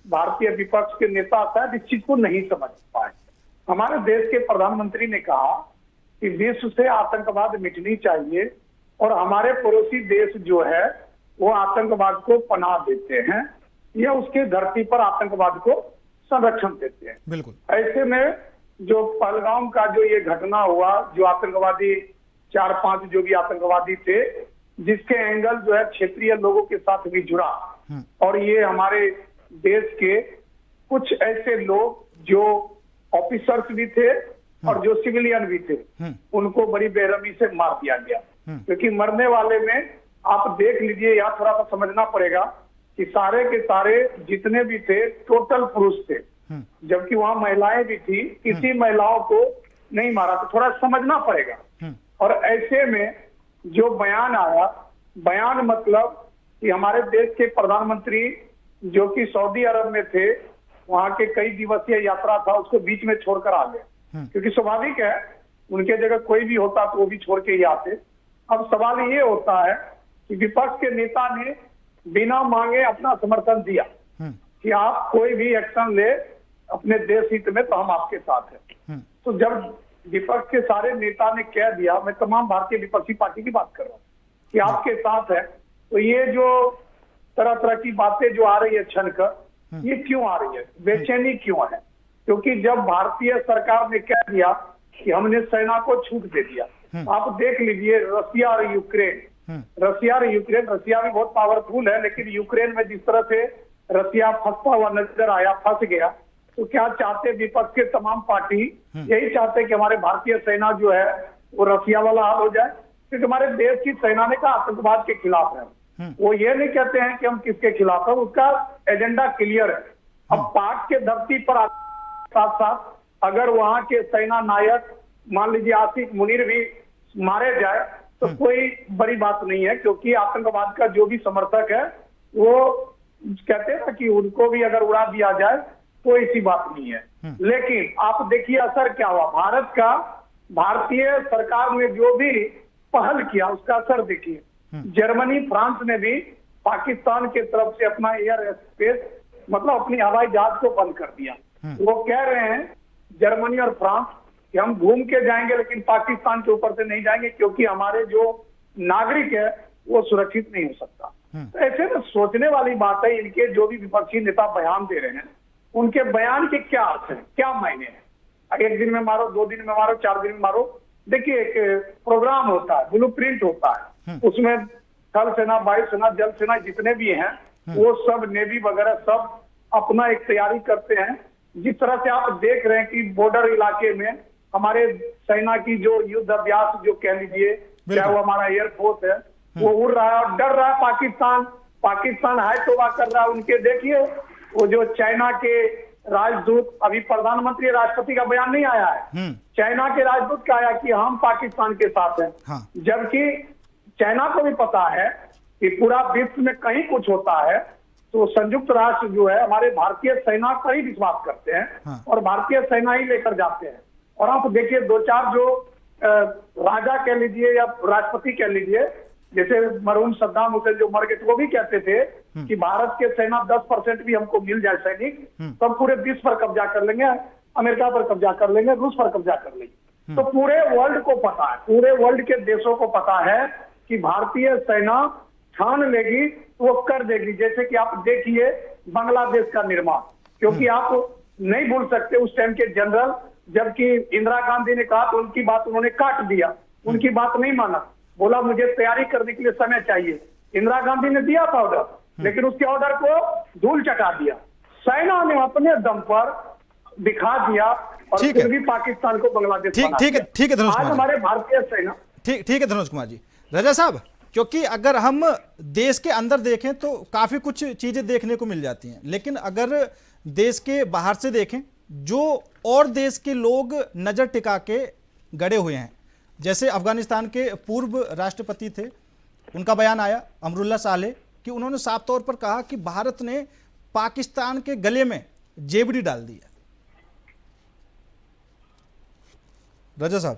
Speaker 10: भारतीय विपक्ष के नेता शायद इस चीज को नहीं समझ पाए। हमारे देश के प्रधानमंत्री ने कहा कि विश्व से आतंकवाद मिटनी चाहिए और हमारे पड़ोसी देश जो है वो आतंकवाद को पनाह देते हैं या उसके धरती पर आतंकवाद को संरक्षण देते हैं।
Speaker 1: बिल्कुल।
Speaker 10: ऐसे में जो पहलगाम का जो ये घटना हुआ, जो आतंकवादी 4-5 जो भी आतंकवादी थे, जिसके एंगल जो है क्षेत्रीय लोगों के साथ भी जुड़ा और ये हमारे देश के कुछ ऐसे लोग जो ऑफिसर्स भी थे और जो सिविलियन भी थे, उनको बड़ी बेरहमी से मार दिया गया। क्योंकि मरने वाले में आप देख लीजिए, यहाँ थोड़ा सा समझना पड़ेगा कि सारे के सारे जितने भी थे टोटल पुरुष थे, जबकि वहां महिलाएं भी थी, किसी महिलाओं को नहीं मारा, तो थोड़ा समझना पड़ेगा। और ऐसे में जो बयान आया, बयान मतलब कि हमारे देश के प्रधानमंत्री जो कि सऊदी अरब में थे, वहां के कई दिवसीय यात्रा था, उसको बीच में छोड़कर आ गए, क्योंकि स्वाभाविक है उनके जगह कोई भी होता तो वो भी छोड़ के ही आते। अब सवाल ये होता है कि विपक्ष के नेता ने बिना मांगे अपना समर्थन दिया कि आप कोई भी एक्शन ले अपने देश हित में तो हम आपके साथ हैं। तो जब विपक्ष के सारे नेता ने कह दिया, मैं तमाम भारतीय विपक्षी पार्टी की बात कर रहा हूँ कि आपके साथ है, तो ये जो तरह तरह की बातें जो आ रही है छनकर, ये क्यों आ रही है, बेचैनी क्यों है? क्योंकि जब भारतीय सरकार ने कह दिया कि हमने सेना को छूट दे दिया, आप देख लीजिए रसिया और यूक्रेन, रसिया भी बहुत पावरफुल है, लेकिन यूक्रेन में जिस तरह से रसिया फंसता हुआ नजर आया, फंस गया, तो क्या चाहते विपक्ष के तमाम पार्टी यही चाहते कि हमारे भारतीय सेना जो है वो रसिया वाला हाल हो जाए? क्योंकि हमारे देश की सेना ने कहा आतंकवाद के खिलाफ है, वो ये नहीं कहते हैं कि हम किसके खिलाफ है, उसका एजेंडा क्लियर है। अब पाक के धरती पर साथ साथ अगर वहां के सेना नायक मान लीजिए आसिफ मुनीर भी मारे जाए तो कोई बड़ी बात नहीं है, क्योंकि आतंकवाद का जो भी समर्थक है वो कहते हैं ना कि उनको भी अगर उड़ा दिया जाए तो ऐसी बात नहीं है। लेकिन आप देखिए असर क्या हुआ, भारत का, भारतीय सरकार ने जो भी पहल किया उसका असर देखिए। जर्मनी, फ्रांस ने भी पाकिस्तान के तरफ से अपना एयर स्पेस मतलब अपनी हवाई जहाज को बंद कर दिया। वो कह रहे हैं जर्मनी और फ्रांस कि हम घूम के जाएंगे लेकिन पाकिस्तान के ऊपर से नहीं जाएंगे, क्योंकि हमारे जो नागरिक है वो सुरक्षित नहीं हो सकता। तो ऐसे में सोचने वाली बात है, इनके जो भी विपक्षी नेता बयान दे रहे हैं उनके बयान के क्या अर्थ है, क्या मायने हैं? एक दिन में मारो, 2 दिन में मारो, 4 दिन में मारो। देखिए एक प्रोग्राम होता है, ब्लूप्रिंट होता है, उसमें थल सेना, वायु सेना, जल सेना जितने भी हैं वो सब, नेवी वगैरह सब अपना एक तैयारी करते हैं। जिस तरह से आप देख रहे हैं कि बॉर्डर इलाके में हमारे सेना की जो युद्ध अभ्यास जो कह लीजिए, चाहे वो हमारा एयरफोर्स है, वो उड़ रहा है और डर रहा है पाकिस्तान हाय तौबा कर रहा है उनके। देखिए वो जो चाइना के राजदूत, अभी प्रधानमंत्री राष्ट्रपति का बयान नहीं आया है, चाइना के राजदूत का आया कि हम पाकिस्तान के साथ हैं। जबकि चाइना को भी पता है कि पूरा विश्व में कहीं कुछ होता है तो संयुक्त राष्ट्र जो है हमारे भारतीय सेना पर ही विश्वास करते हैं और भारतीय सेना ही लेकर जाते हैं। और आप देखिए 2-4 जो राजा कह लीजिए या राष्ट्रपति कह लीजिए, जैसे मरहूम सद्दाम हुसैन जो मर गए, तो वो भी कहते थे कि भारत के सेना 10% भी हमको मिल जाए सैनिक, तब पूरे विश्व पर कब्जा कर लेंगे, अमेरिका पर कब्जा कर लेंगे, रूस पर कब्जा कर लेंगे। तो पूरे वर्ल्ड को पता है, पूरे वर्ल्ड के देशों को पता है कि भारतीय सेना ठान लेगी तो वो कर देगी। जैसे कि आप देखिए बांग्लादेश का निर्माण, क्योंकि आप नहीं भूल सकते उस टाइम के जनरल, जबकि इंदिरा गांधी ने कहा तो उनकी बात उन्होंने काट दिया, उनकी बात नहीं माना, बोला मुझे तैयारी करने के लिए समय चाहिए। इंदिरा गांधी ने दिया था ऑर्डर, लेकिन उसके ऑर्डर को धूल चटा दिया। सेना ने अपने दम पर दिखा दिया और फिर भी पाकिस्तान को बांग्लादेश
Speaker 1: ठीक है धनुष
Speaker 10: आज
Speaker 1: कुमार,
Speaker 10: हमारे भारतीय सेना।
Speaker 1: ठीक है धनुष कुमार जी। रजा साहब, क्योंकि अगर हम देश के अंदर देखें तो काफी कुछ चीजें देखने को मिल जाती हैं, लेकिन अगर देश के बाहर से देखें, जो और देश के लोग नजर टिका के गड़े हुए हैं, जैसे अफगानिस्तान के पूर्व राष्ट्रपति थे, उनका बयान आया अमरुल्लाह सालेह, कि उन्होंने साफ तौर पर कहा कि भारत ने पाकिस्तान के गले में जेबड़ी डाल दी है। रजा साहब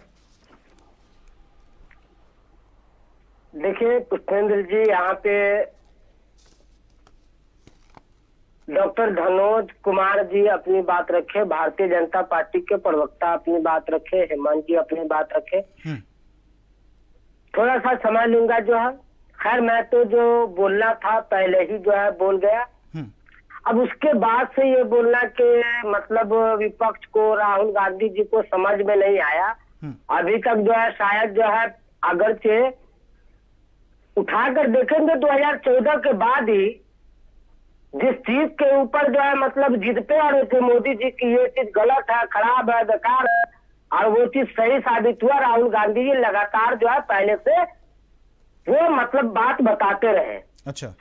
Speaker 7: देखिए पुष्पेंद्र जी, यहाँ पे डॉक्टर धनोज कुमार जी अपनी बात रखे, भारतीय जनता पार्टी के प्रवक्ता अपनी बात रखे, हेमंत जी अपनी बात रखे। थोड़ा सा समय लूंगा जो है, खैर मैं तो जो बोलना था पहले ही जो है बोल गया। अब उसके बाद से ये बोलना कि मतलब विपक्ष को, राहुल गांधी जी को समझ में नहीं आया अभी तक जो है, शायद जो है अगरचे उठाकर देखेंगे 2014 के बाद ही जिस चीज के ऊपर जो है मतलब जिद पे आ रहे थे मोदी जी की ये चीज गलत है, खराब है, बेकार है, और वो चीज सही साबित हुआ। राहुल गांधी जी लगातार जो है पहले से वो मतलब बात बताते रहे।
Speaker 1: अच्छा,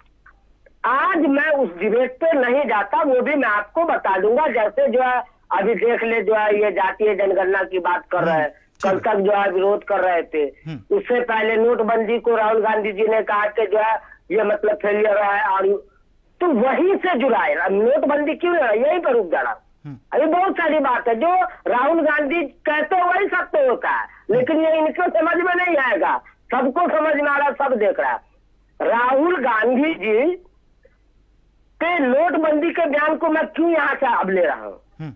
Speaker 7: आज मैं उस डिबेट पे नहीं जाता, वो भी मैं आपको बता दूंगा। जैसे जो है अभी देख ले, जो है ये जातीय जनगणना की बात कर रहे हैं, कल तक जो है विरोध कर रहे थे। उससे पहले नोटबंदी को राहुल गांधी जी ने कहा कि जो है ये मतलब फेलियर है, और तो वहीं से जुड़ा है। नोटबंदी क्यों है, यहीं पर रुक जा रहा। अभी बहुत सारी बात है जो राहुल गांधी कहते वही सत्य होता है, लेकिन ये इनको समझ में नहीं आएगा। सबको समझ में आ रहा, सब देख रहा है। राहुल गांधी जी कि नोटबंदी के बयान को मैं क्यों यहाँ से अब ले रहा हूँ।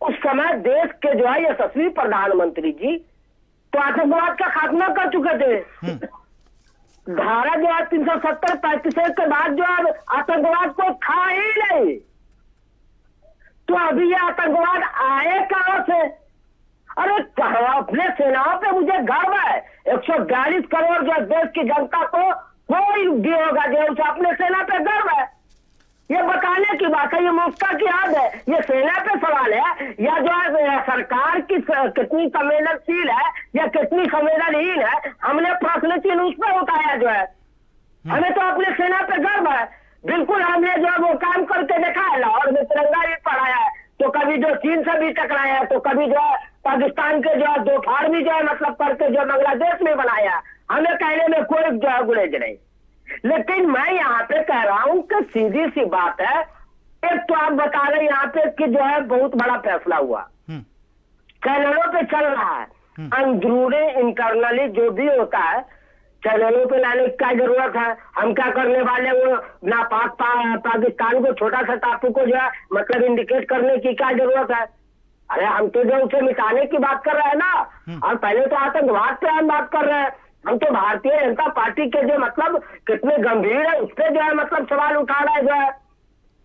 Speaker 7: उस समय देश के जो है यशस्वी प्रधानमंत्री जी तो आतंकवाद का खात्मा कर चुके थे। धारा जो है 370-35 के बाद जो है आतंकवाद को था ही नहीं, तो अभी ये आतंकवाद आए कहां से? अरे कहा अपने सेनाओं पे मुझे गर्व है। 142 करोड़ जो देश की जनता को कोई भी होगा जो उसे अपने सेना पे गर्व है, ये बताने की बात है। ये मुफ्ता की याद है, ये सेना पे सवाल है या जो है सरकार की कितनी संवेदनशील है या कितनी संवेदनहीन है, हमने प्रश्न चिन्ह उस पर उठाया जो है। हमें तो अपने सेना पे गर्व है। बिल्कुल हमने जो है वो काम करके देखा है। लाहौर में तिरंगा भी फहराया है, तो कभी जो चीन से भी टकराया है, तो कभी जो है पाकिस्तान के जो है 2 फाड़ भी जो है मतलब करके जो बांग्लादेश में बनाया। हमें कहने में कोई जो है गुरेज नहीं। लेकिन मैं यहाँ पे कह रहा हूँ कि सीधी सी बात है, एक तो आप बता रहे यहाँ पे कि जो है बहुत बड़ा फैसला हुआ, चैनलों पे चल रहा है, अंदरूनी इंटरनली जो भी होता है चैनलों पे लाने की क्या जरूरत है? हम क्या करने वाले? वो नापाक पाकिस्तान को छोटा सा टापू को जो है मतलब इंडिकेट करने की क्या जरूरत है? अरे हम तो जो उसे मिटाने की बात कर रहे हैं ना, और पहले तो आतंकवाद पे हम बात कर रहे हैं। हम तो भारतीय जनता पार्टी के जो मतलब कितने गंभीर है उस पर जो है मतलब सवाल उठा रहा है जो है।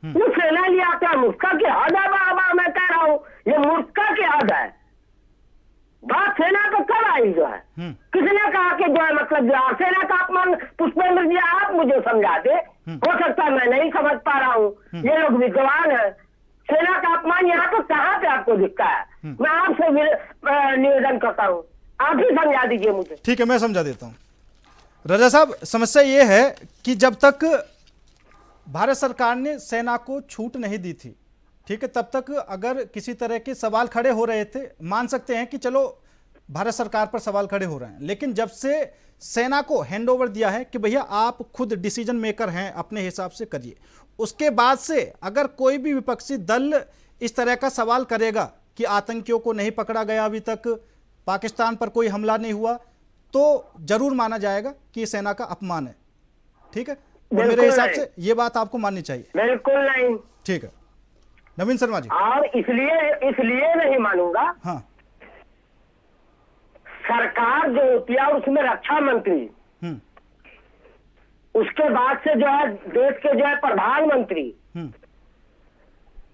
Speaker 7: वो सेना लिया क्या मुस्का की हद है? बाबा मैं कह रहा हूँ ये मुस्का की हद है। बात सेना पे कब आई जो है? किसने कहा कि जो है मतलब जो है सेना का अपमान? पुष्पेंद्र जी आप मुझे समझा दे, हो सकता है मैं नहीं समझ पा रहा हूँ, ये लोग विद्वान है। सेना का अपमान यहाँ तो कहाँ पे आपको दिखता है? मैं आपसे निवेदन करता हूँ, आप ही समझा दीजिए मुझे।
Speaker 1: ठीक है, मैं समझा देता हूँ। रजा साहब, समस्या ये है कि जब तक भारत सरकार ने सेना को छूट नहीं दी थी, ठीक है, तब तक अगर किसी तरह के सवाल खड़े हो रहे थे, मान सकते हैं कि चलो भारत सरकार पर सवाल खड़े हो रहे हैं। लेकिन जब से सेना को हैंडओवर दिया है कि भैया आप खुद डिसीजन मेकर हैं, अपने हिसाब से करिए, उसके बाद से अगर कोई भी विपक्षी दल इस तरह का सवाल करेगा कि आतंकियों को नहीं पकड़ा गया अभी तक, पाकिस्तान पर कोई हमला नहीं हुआ, तो जरूर माना जाएगा कि सेना का अपमान है। ठीक है, तो मेरे हिसाब से ये बात आपको माननी चाहिए।
Speaker 7: बिल्कुल नहीं।
Speaker 1: ठीक है, नवीन शर्मा जी।
Speaker 7: और इसलिए नहीं मानूंगा।
Speaker 1: हाँ,
Speaker 7: सरकार जो होती है उसमें रक्षा मंत्री, उसके बाद से जो है देश के जो है प्रधानमंत्री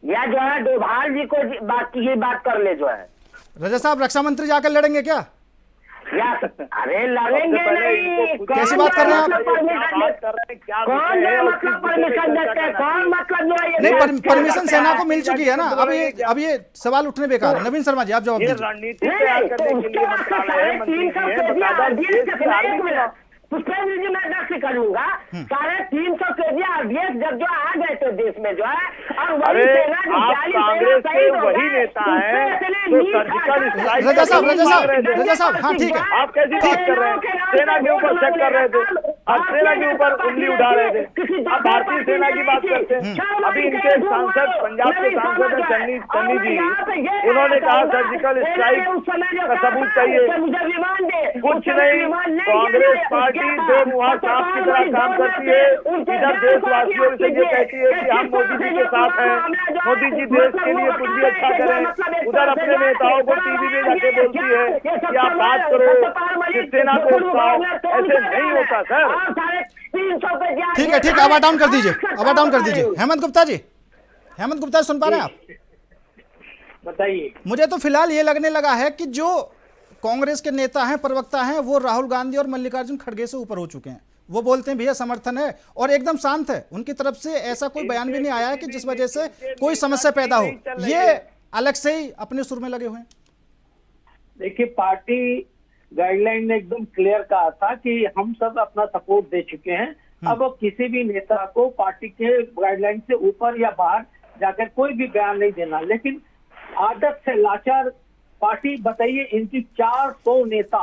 Speaker 7: या जो है डोभाल जी को बात कर ले जो है।
Speaker 1: रजा साहब, रक्षा मंत्री जाकर लड़ेंगे क्या?
Speaker 7: या अरे लड़ेंगे नहीं।
Speaker 1: कैसी बात कर रहे हैं आप?
Speaker 7: कौन जो मतलब परमिशन देते हैं? कौन मतलब जो है
Speaker 1: नहीं, परमिशन सेना को मिल चुकी है ना। अब ये सवाल उठने बेकार है। नवीन शर्मा जी, आप जवाब दीजिए।
Speaker 7: पुष्पेंद्र जी मैं दर्श करूंगा 350 केजी आरडीएक्स जब जो आ गए थे देश में जो है, और वही सेना जो
Speaker 8: कांग्रेस के वही नेता है जो सर्जिकल स्ट्राइक।
Speaker 1: रजा साहब, हाँ ठीक है,
Speaker 8: आप कैसी बात कर रहे हैं? सेना के ऊपर शक कर रहे थे, अब सेना के ऊपर उंगली उठा रहे थे। अब भारतीय सेना की बात करते हैं। अभी इनके सांसद, पंजाब के सांसद है चन्नी जी, उन्होंने कहा सर्जिकल स्ट्राइक का सबूत चाहिए। कुछ नहीं, कांग्रेस पार्टी दो मुहा सांप की तरह काम करती है। इधर देशवासियों से ये कहती है कि हम मोदी जी के साथ हैं, मोदी जी देश के लिए कुछ भी अच्छा करें। उधर अपने नेताओं को टीवी में जाके बोलती है कि आप बात करो, सेना को उकसाओ। ऐसे नहीं होता सर।
Speaker 1: ठीक है, आवाज डाउन कर दीजिए। हेमंत गुप्ता जी, सुन पा रहे हैं आप?
Speaker 9: बताइए।
Speaker 1: मुझे तो फिलहाल ये लगने लगा है कि जो कांग्रेस के नेता हैं, प्रवक्ता हैं, वो राहुल गांधी और मल्लिकार्जुन खड़गे से ऊपर हो चुके हैं। वो बोलते हैं भैया समर्थन है, और एकदम शांत है। उनकी तरफ से ऐसा कोई बयान भी नहीं आया है कि जिस वजह से कोई समस्या पैदा हो। ये अलग से ही अपने सुर में लगे हुए हैं।
Speaker 9: देखिए, पार्टी गाइडलाइन ने एकदम क्लियर कहा था कि हम सब अपना सपोर्ट दे चुके हैं। अब किसी भी नेता को पार्टी के गाइडलाइन से ऊपर या बाहर जाकर कोई भी बयान नहीं देना। लेकिन आदत से लाचार पार्टी, बताइए, इनकी 400 नेता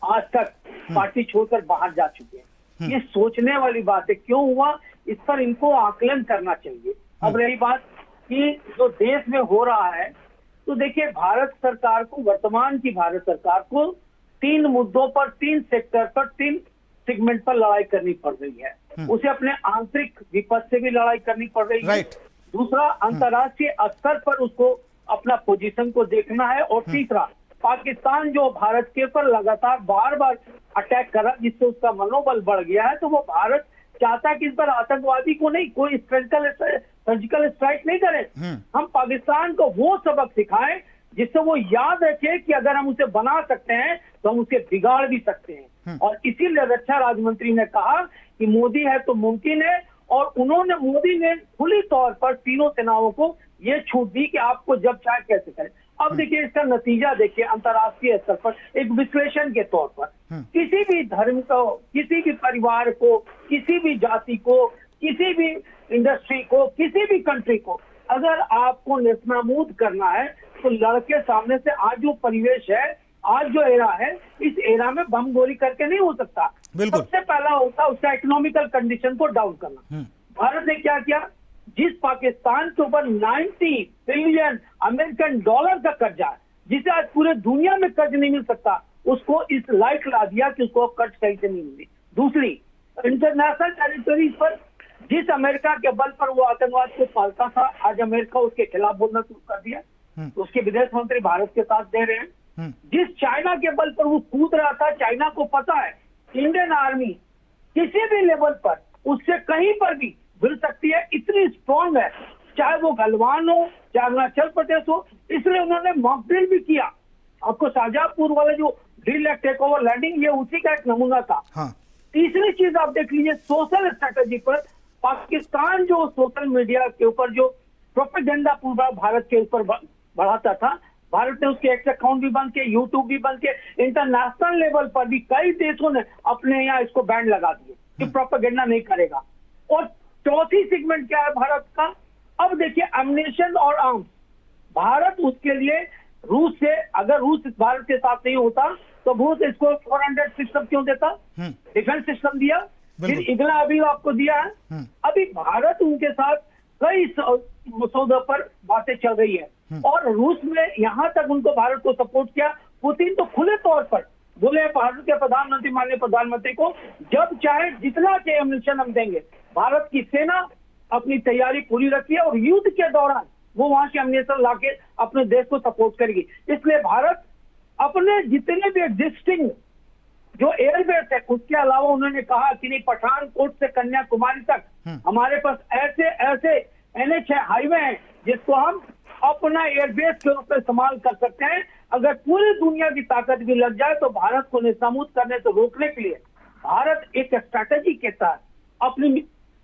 Speaker 9: आज तक पार्टी छोड़कर बाहर जा चुके हैं। ये सोचने वाली बात है। क्यों हुआ, इस पर इनको आकलन करना चाहिए। अब रही बात कि जो देश में हो रहा है, तो देखिए भारत सरकार को, वर्तमान की भारत सरकार को 3 मुद्दों पर, 3 सेक्टर पर, 3 सेगमेंट पर लड़ाई करनी पड़ रही है, उसे अपने आंतरिक विपक्ष से भी लड़ाई करनी पड़ रही है।
Speaker 1: राइट।
Speaker 9: दूसरा, अंतर्राष्ट्रीय स्तर पर उसको अपना पोजीशन को देखना है। और तीसरा, पाकिस्तान जो भारत के ऊपर लगातार बार बार अटैक कर रहा, जिससे उसका मनोबल बढ़ गया है, तो वो भारत चाहता है कि इस पर आतंकवादी को नहीं, कोई सर्जिकल स्ट्राइक नहीं करे। हम पाकिस्तान को वो सबक सिखाएं जिससे वो याद रखे कि अगर हम उसे बना सकते हैं तो हम उसे बिगाड़ भी सकते हैं। और इसीलिए रक्षा राज्य मंत्री ने कहा कि मोदी है तो मुमकिन है, और मोदी ने खुली तौर पर तीनों सेनाओं को ये छूट दी कि आपको जब चाहे कैसे करें। अब देखिए इसका नतीजा देखिए अंतर्राष्ट्रीय स्तर पर, एक विश्लेषण के तौर पर, किसी भी धर्म को, किसी भी परिवार को, किसी भी जाति को, किसी भी इंडस्ट्री को, किसी भी कंट्री को अगर आपको नेस्तनाबूद करना है तो लड़के सामने से, आज जो परिवेश है, आज जो एरा है, इस एरा में बम गोली करके नहीं हो सकता। सबसे पहला होता है उसका इकोनॉमिकल कंडीशन को डाउन करना। भारत ने क्या किया, जिस पाकिस्तान के ऊपर 90 बिलियन अमेरिकन डॉलर का कर्जा है, जिसे आज पूरे दुनिया में कर्ज नहीं मिल सकता, उसको इस लायक ला दिया कि उसको कर्ज सही से नहीं मिली। दूसरी, इंटरनेशनल टेरिटरी पर जिस अमेरिका के बल पर वो आतंकवाद को पालता था, आज अमेरिका उसके खिलाफ बोलना शुरू कर दिया, तो उसके विदेश मंत्री भारत के साथ दे रहे हैं। जिस चाइना के बल पर वो कूद रहा था, चाइना को पता है इंडियन आर्मी किसी भी लेवल पर उससे कहीं पर भी भिड़ सकती है, इतनी स्ट्रॉन्ग है, चाहे वो गलवान हो, चाहे अरुणाचल प्रदेश हो। इसलिए उन्होंने मॉक ड्रिल भी किया। आपको शाहजहांपुर वाले जो ड्रिल टेक ओवर लैंडिंग, ये उसी का एक नमूना था। तीसरी चीज आप देख लीजिए, सोशल स्ट्रेटेजी पर पाकिस्तान जो सोशल मीडिया के ऊपर जो प्रोपेगेंडा पूरा भारत के ऊपर बढ़ाता था, भारत ने उसके एक्स अकाउंट भी बंद किए, यूट्यूब भी बंद किए, इंटरनेशनल लेवल पर भी कई देशों ने अपने यहाँ इसको बैन लगा दिए कि प्रोपेगेंडा नहीं करेगा। और चौथी सेगमेंट क्या है भारत का, अब देखिए एम्युनिशन और आर्म्स, भारत उसके लिए रूस से, अगर रूस भारत के साथ नहीं होता तो रूस इसको 400 सिस्टम क्यों देता, डिफेंस सिस्टम दिया, फिर इगला अभी आपको दिया है। अभी भारत उनके साथ कई मसौदों पर बातें चल रही है, और रूस में यहाँ तक उनको भारत को सपोर्ट किया। पुतिन तो खुले तौर पर बोले भारत के प्रधानमंत्री, माननीय प्रधानमंत्री को, जब चाहे जितना चाहे एम्युनिशन हम देंगे। भारत की सेना अपनी तैयारी पूरी रखी है और युद्ध के दौरान वो वहां से एम्युनिशन लाके अपने देश को सपोर्ट करेगी। इसलिए भारत अपने जितने भी एग्जिस्टिंग जो एयरबेस है, उसके अलावा उन्होंने कहा कि नहीं, पठानकोट से कन्याकुमारी तक हमारे पास ऐसे ऐसे NH हाईवे हैं जिसको हम अपना एयरबेस के रूप में इस्तेमाल कर सकते हैं। अगर पूरी दुनिया की ताकत भी लग जाए तो भारत को नेस्तनाबूद करने से रोकने के लिए भारत एक स्ट्रैटेजी के साथ अपनी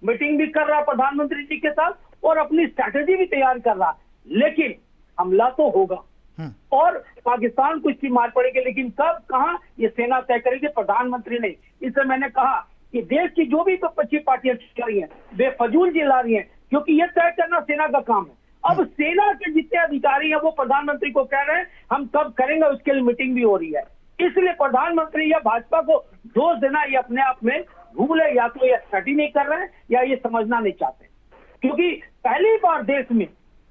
Speaker 9: मीटिंग भी कर रहा है प्रधानमंत्री जी के साथ, और अपनी स्ट्रैटेजी भी तैयार कर रहा है। लेकिन हमला तो होगा और पाकिस्तान को इसकी मार पड़ेगी, लेकिन कब, कहां, ये सेना तय करेगी, प्रधानमंत्री नहीं। इससे मैंने कहा कि देश की जो भी विपक्षी पार्टियां चल रही हैं, बेफजूल जिला रही हैं, क्योंकि ये तय करना सेना का काम है। अब सेना के जितने अधिकारी हैं वो प्रधानमंत्री को कह रहे हैं हम कब करेंगे, उसके लिए मीटिंग भी हो रही है। इसलिए प्रधानमंत्री या भाजपा को दोष देना ये अपने आप में भूल है, या तो ये स्टडी नहीं कर रहे हैं या ये समझना नहीं चाहते। क्योंकि पहली बार देश में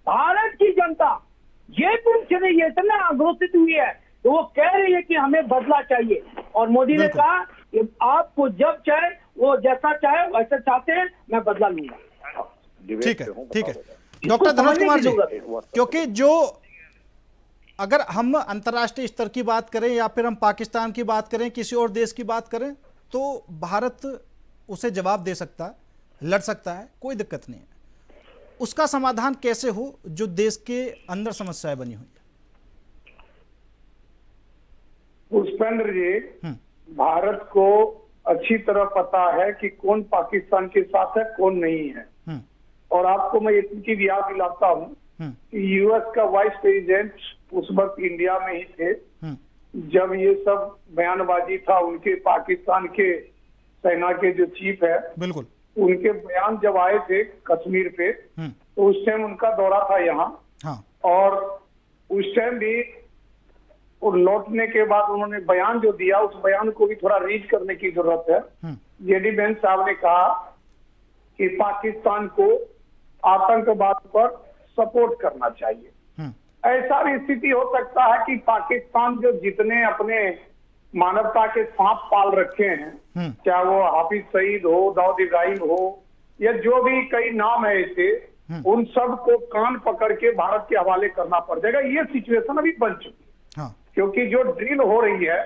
Speaker 9: भारत की जनता ये पूछ रही है, इतना आक्रोशित हुई है, तो वो कह रही है कि हमें बदला चाहिए। और मोदी ने कहा कि आपको जब चाहे, वो जैसा चाहे वैसा चाहते हैं, मैं बदला लूंगा।
Speaker 1: ठीक है, ठीक है डॉक्टर धनोज कुमार जी, क्योंकि जो अगर हम अंतर्राष्ट्रीय स्तर की बात करें या फिर हम पाकिस्तान की बात करें, किसी और देश की बात करें, तो भारत उसे जवाब दे सकता है, लड़ सकता है, कोई दिक्कत नहीं है। उसका समाधान कैसे हो जो देश के अंदर समस्याएं बनी हुई है?
Speaker 10: पुष्पेंद्र जी, भारत को अच्छी तरह पता है कि कौन पाकिस्तान के साथ है, कौन नहीं है। और आपको मैं एक चीज याद दिलाता हूँ कि यूएस का वाइस प्रेसिडेंट उस वक्त इंडिया में ही थे जब ये सब बयानबाजी था। उनके पाकिस्तान के सेना के जो चीफ है, बिल्कुल, उनके बयान जब आए थे कश्मीर पे, तो उस टाइम उनका दौरा था यहाँ। और उस टाइम भी और लौटने के बाद उन्होंने बयान जो दिया, उस बयान को भी थोड़ा रीड करने की जरूरत है। जेडी बेंस साहब ने कहा कि पाकिस्तान को आतंकवाद पर सपोर्ट करना चाहिए। ऐसा भी स्थिति हो सकता है कि पाकिस्तान जो जितने अपने मानवता के सांप पाल रखे हैं, चाहे वो हाफिज सईद हो, दाऊद इब्राहिम हो, या जो भी कई नाम है ऐसे, उन सब को कान पकड़ के भारत के हवाले करना पड़ जाएगा। ये सिचुएशन अभी बन चुकी है। क्योंकि जो ड्रिल हो रही है,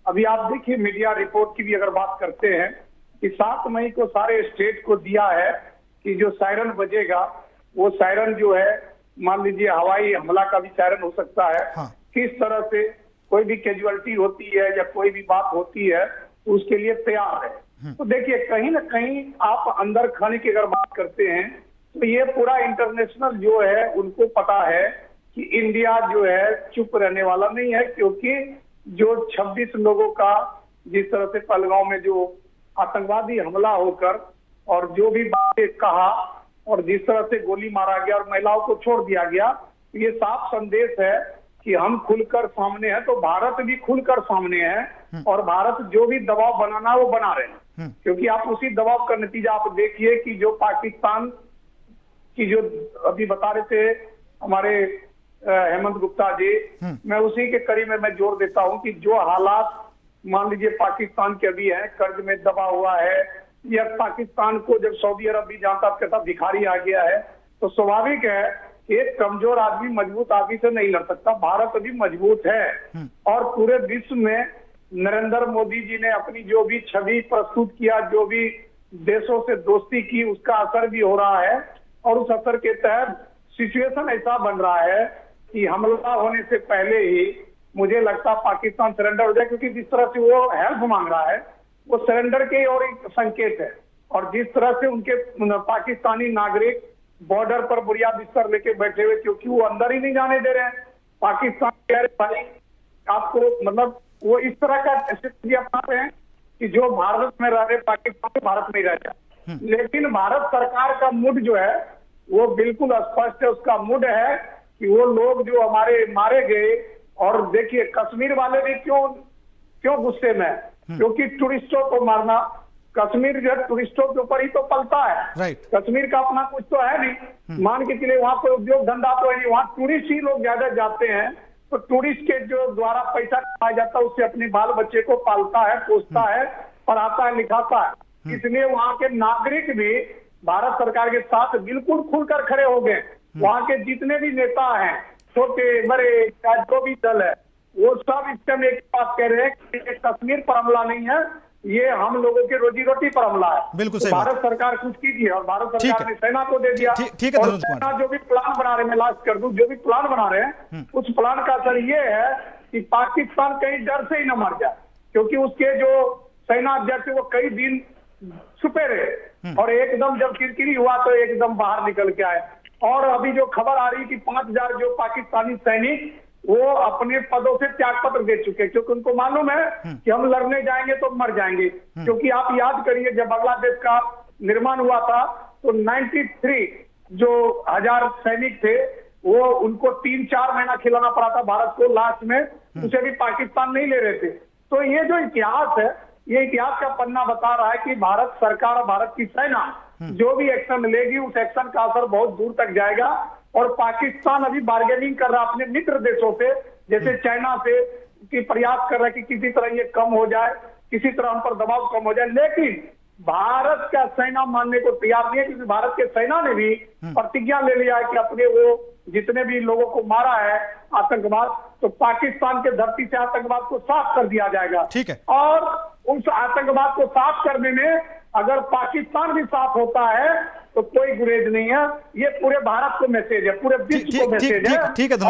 Speaker 10: अभी आप देखिए मीडिया रिपोर्ट की भी अगर बात करते हैं कि 7 मई को सारे स्टेट को दिया है कि जो सायरन बजेगा वो सायरन जो है, मान लीजिए हवाई हमला का भी सायरन हो सकता है। किस तरह से कोई भी कैजुअलिटी होती है या कोई भी बात होती है तो उसके लिए तैयार है। तो देखिए कहीं ना कहीं आप अंदर खाने की अगर बात करते हैं तो ये पूरा इंटरनेशनल जो है उनको पता है कि इंडिया जो है चुप रहने वाला नहीं है। क्योंकि जो 26 लोगों का जिस तरह से पहलगांव में जो आतंकवादी हमला होकर और जो भी बातें कहा और जिस तरह से गोली मारा गया और महिलाओं को छोड़ दिया गया, ये साफ संदेश है कि हम खुलकर सामने हैं। तो भारत भी खुलकर सामने है और भारत जो भी दबाव बनाना वो बना रहे हैं। क्योंकि आप उसी दबाव का नतीजा आप देखिए कि जो पाकिस्तान की जो अभी बता रहे थे हमारे हेमंत गुप्ता जी, मैं उसी के करीब में मैं जोर देता हूं कि जो हालात मान लीजिए पाकिस्तान के अभी है, कर्ज में दबा हुआ है, या पाकिस्तान को जब सऊदी अरब भी जानता के साथ भिखारी आ गया है, तो स्वाभाविक है कि एक कमजोर आदमी मजबूत आदमी से नहीं लड़ सकता। भारत अभी मजबूत है और पूरे विश्व में नरेंद्र मोदी जी ने अपनी जो भी छवि प्रस्तुत किया, जो भी देशों से दोस्ती की, उसका असर भी हो रहा है। और उस असर के तहत सिचुएशन ऐसा बन रहा है कि हमला होने से पहले ही मुझे लगता पाकिस्तान सरेंडर हो जाए। क्योंकि जिस तरह से वो हेल्प मांग रहा है वो सरेंडर के और एक संकेत है। और जिस तरह से उनके पाकिस्तानी नागरिक बॉर्डर पर बुढ़िया बिस्तर लेके बैठे हुए, क्योंकि वो अंदर ही नहीं जाने दे रहे हैं। पाकिस्तान कह रहे भाई आपको, मतलब वो इस तरह का स्थिति अपना रहे हैं कि जो भारत में रह रहे पाकिस्तान में भारत में ही रह जाए। लेकिन भारत सरकार का मूड जो है वो बिल्कुल स्पष्ट है। उसका मूड है कि वो लोग जो हमारे मारे गए, और देखिए कश्मीर वाले भी क्यों गुस्से में, क्योंकि टूरिस्टों को मारना, कश्मीर जो है टूरिस्टों के ऊपर ही तो पलता है। कश्मीर का अपना कुछ तो है नहीं, मान के चलिए वहां कोई उद्योग धंधा तो है नहीं, वहां टूरिस्ट ही लोग ज्यादा जाते हैं। तो टूरिस्ट के जो द्वारा पैसा कमाया जाता है उससे अपने बाल बच्चे को पालता है, पोसता है, पढ़ाता है, लिखाता है। इसलिए वहां के नागरिक भी भारत सरकार के साथ बिल्कुल खुलकर खड़े हो गए। वहां के जितने भी नेता हैं, छोटे बड़े जो भी दल है, वो सब इस टाइम एक बात कह रहे हैं कि कश्मीर पर हमला नहीं है, ये हम लोगों के रोजी रोटी पर हमला है।
Speaker 1: बिल्कुल
Speaker 10: तो
Speaker 1: सही
Speaker 10: भारत सरकार कुछ कीजिए, और भारत सरकार ने सेना को दे दिया।
Speaker 1: ठीक है,
Speaker 10: और सेना जो भी प्लान बना रहे हैं, मैं लास्ट कर दूं, जो भी प्लान बना रहे हैं उस प्लान का असर ये है कि पाकिस्तान कहीं डर से ही न मर जाए। क्योंकि उसके जो सेना अध्यक्ष वो कई दिन छुपे रहे और एकदम जब किरकिरी हुआ तो एकदम बाहर निकल के आए। और अभी जो खबर आ रही है कि 5000 जो पाकिस्तानी सैनिक वो अपने पदों से त्याग पत्र दे चुके हैं, क्योंकि उनको मालूम है कि हम लड़ने जाएंगे तो मर जाएंगे। क्योंकि आप याद करिए जब बांग्लादेश का निर्माण हुआ था तो 93 जो 1000 सैनिक थे वो उनको 3-4 महीना खिलाना पड़ा था भारत को, लास्ट में उसे भी पाकिस्तान नहीं ले रहे थे। तो ये जो इतिहास है, ये इतिहास का पन्ना बता रहा है कि भारत सरकार और भारत की सेना जो भी एक्शन लेगी उस एक्शन का असर बहुत दूर तक जाएगा। और पाकिस्तान अभी बार्गेनिंग कर रहा है अपने मित्र देशों से, जैसे चाइना से, कि प्रयास कर रहा है कि किसी तरह ये कम हो जाए, किसी तरह हम पर दबाव कम हो जाए। लेकिन भारत का सेना मानने को तैयार नहीं है, क्योंकि भारत के सेना ने भी प्रतिज्ञा ले लिया है कि अपने वो जितने भी लोगों को मारा है आतंकवाद, तो पाकिस्तान के धरती से आतंकवाद को साफ कर दिया जाएगा।
Speaker 1: ठीक है।
Speaker 10: और उस आतंकवाद को साफ करने में अगर पाकिस्तान भी साफ होता है तो कोई गुरेज नहीं है। ये पूरे भारत को मैसेज है, पूरे विश्व को मैसेज है।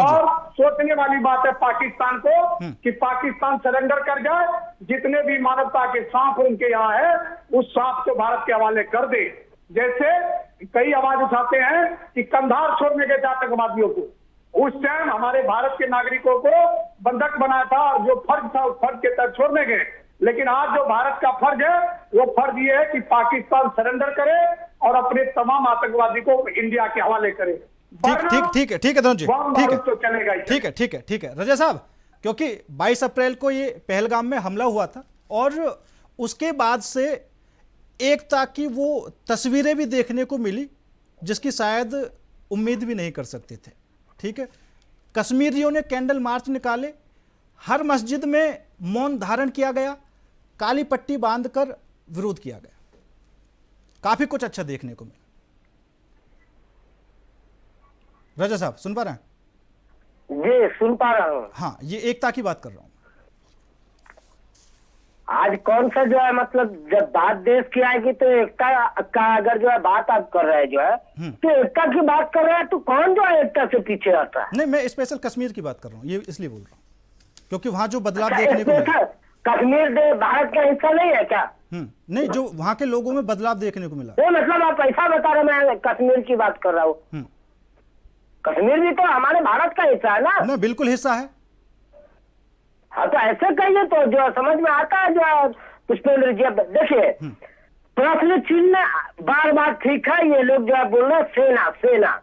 Speaker 10: और सोचने वाली बात है पाकिस्तान को कि पाकिस्तान सरेंडर कर जाए, जितने भी मानवता के सांप उनके यहाँ है उस सांप को भारत के हवाले कर दे। जैसे कई आवाज उठाते हैं कि कंधार छोड़ने के आतंकवादियों को, उस टाइम हमारे भारत के नागरिकों को बंधक बनाया था और जो फर्ज था उस फर्ज के तहत छोड़ने गए। लेकिन आज जो भारत का फर्ज है वो फर्ज ये है कि पाकिस्तान सरेंडर करे और अपने तमाम आतंकवादी को इंडिया के हवाले करे।
Speaker 1: ठीक है धनुष जी,
Speaker 10: तो चलेगा ही।
Speaker 1: ठीक है रजा साहब, क्योंकि 22 अप्रैल को ये पहलगाम में हमला हुआ था और उसके बाद से एकता की वो तस्वीरें भी देखने को मिली जिसकी शायद उम्मीद भी नहीं कर सकते थे। ठीक है, कश्मीरियों ने कैंडल मार्च निकाले, हर मस्जिद में मौन धारण किया गया, काली पट्टी बांधकर विरोध किया गया। काफी कुछ अच्छा देखने को मिला। रजा साहब सुन पा रहे हैं?
Speaker 7: जी सुन पा रहा हूँ।
Speaker 1: हाँ, ये एकता की बात कर रहा हूं।
Speaker 7: आज कौन सा जो है मतलब जब बात देश की आएगी तो एकता का अगर जो है बात आप कर रहे हैं जो है तो एकता की बात कर रहे हैं तो कौन जो है एकता से पीछे आता है?
Speaker 1: नहीं, मैं स्पेशल कश्मीर की बात कर रहा हूँ, ये इसलिए बोल रहा हूँ क्योंकि वहां जो बदलाव देखने को मिला।
Speaker 7: कश्मीर भारत का हिस्सा नहीं है क्या?
Speaker 1: नहीं, जो वहां के लोगों में बदलाव देखने को मिला।
Speaker 7: वो मतलब आप ऐसा बता रहे, मैं कश्मीर की बात कर रहा हूँ। कश्मीर भी तो हमारे भारत का हिस्सा है ना?
Speaker 1: बिल्कुल हिस्सा है।
Speaker 7: हाँ तो ऐसे कहिए तो जो समझ में आता है। जो पुष्पेंद्र जी देखिए, प्रश्न चिन्ह बार बार ठीक है, ये लोग जो है बोल रहे सेना सेना।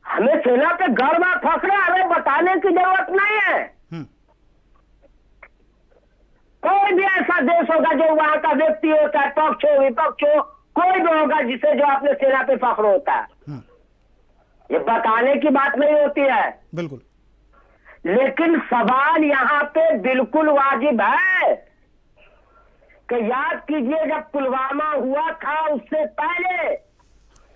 Speaker 7: हमें सेना पे गर्व है, फख्र है, हमें बताने की जरूरत नहीं है। कोई भी ऐसा देश होगा जो वहां का व्यक्ति हो, चाहे पक्ष हो विपक्ष हो, कोई भी होगा जिसे जो अपने सेना पे फख्र होता है। ये बताने की बात नहीं होती है।
Speaker 1: बिल्कुल।
Speaker 7: लेकिन सवाल यहाँ पे बिल्कुल वाजिब है कि याद कीजिए जब पुलवामा हुआ था उससे पहले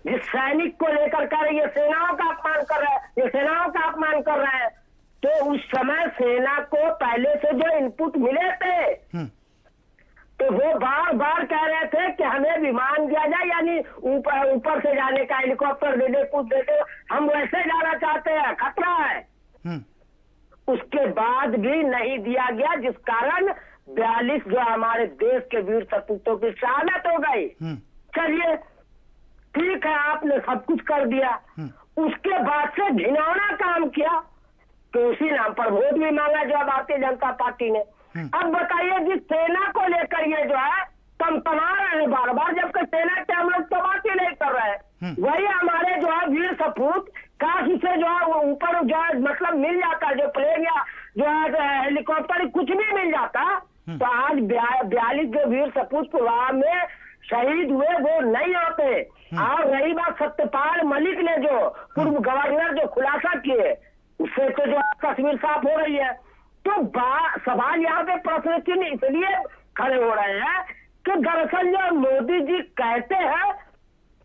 Speaker 7: जिस सैनिक को लेकर कर ये सेनाओं का अपमान कर रहे हैं, ये सेनाओं का अपमान कर रहे हैं, तो उस समय सेना को पहले से जो इनपुट मिले थे तो वो बार बार कह रहे थे कि हमें विमान दिया जाए, यानी ऊपर से जाने का, हेलीकॉप्टर दे दे, कुछ दे दे, हम वैसे जाना चाहते हैं, खतरा है। उसके बाद भी नहीं दिया गया, जिस कारण 42 जो हमारे देश के वीर सपूतों की शहादत हो गई। चलिए ठीक है, आपने सब कुछ कर दिया। उसके बाद से घिनौना काम किया तो उसी नाम पर वोट भी मांगा जो भारतीय जनता पार्टी ने। अब बताइए जिस सेना को लेकर ये जो है तमतमा रहे हैं बार बार, जबकि सेना के हम लोग तो बात ही नहीं कर रहे हैं, वही हमारे जो है वीर सपूत काश उसे जो है वो ऊपर जो है मतलब मिल जाता, जो प्लेन या जो है हेलीकॉप्टर कुछ भी मिल जाता तो आज 42 जो वीर सपूत पुलवामा में शहीद हुए वो नहीं होते। और रही बात सत्यपाल मलिक ने जो पूर्व गवर्नर जो खुलासा किए, उससे तो जो तस्वीर साफ हो रही है। तो सवाल यहाँ पे प्रश्न चिन्ह इसलिए खड़े हो रहे हैं कि दरअसल जो मोदी जी कहते हैं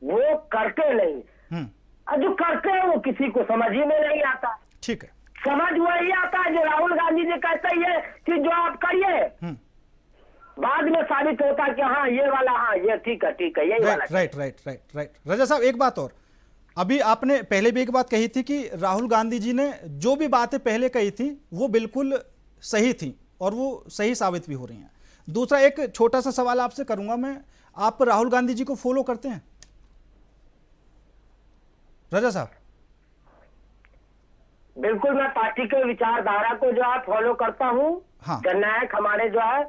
Speaker 7: वो करते नहीं, और जो करते हैं वो किसी को समझ ही में नहीं आता।
Speaker 1: ठीक है,
Speaker 7: समझ वही आता है जो राहुल गांधी जी कहते हैं कि जो आप करिए, बाद में साबित होता कि हाँ ये वाला, हाँ ये ठीक है यही वाला।
Speaker 1: राइट। रजा साहब एक बात और, अभी आपने पहले भी एक बात कही थी कि राहुल गांधी जी ने जो भी बातें पहले कही थी वो बिल्कुल सही थी और वो सही साबित भी हो रही हैं। दूसरा एक छोटा सा सवाल आपसे करूंगा मैं, आप राहुल गांधी जी को फॉलो करते हैं रजा साहब?
Speaker 7: बिल्कुल, मैं पार्टी के विचारधारा को जो है फॉलो करता हूँ।
Speaker 1: हाँ।
Speaker 7: जननायक हमारे जो है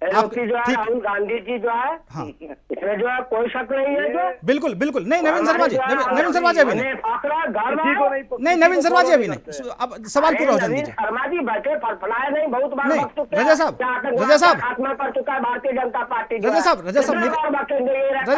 Speaker 7: जो है राहुल गांधी जी जो है, इसमें जो है कोई शक नहीं है। जो
Speaker 1: बिल्कुल नहीं, नवीन शर्मा जी अभी नहीं, नवीन शर्मा जी अभी नहीं। अब सवाल पूरा हो जाने दीजिए।
Speaker 7: शर्मा जी बैठे फड़फड़ाए नहीं, बहुत बार
Speaker 1: नहीं, रजा साहब
Speaker 7: खात्मा कर चुका है भारतीय जनता पार्टी।
Speaker 1: रजा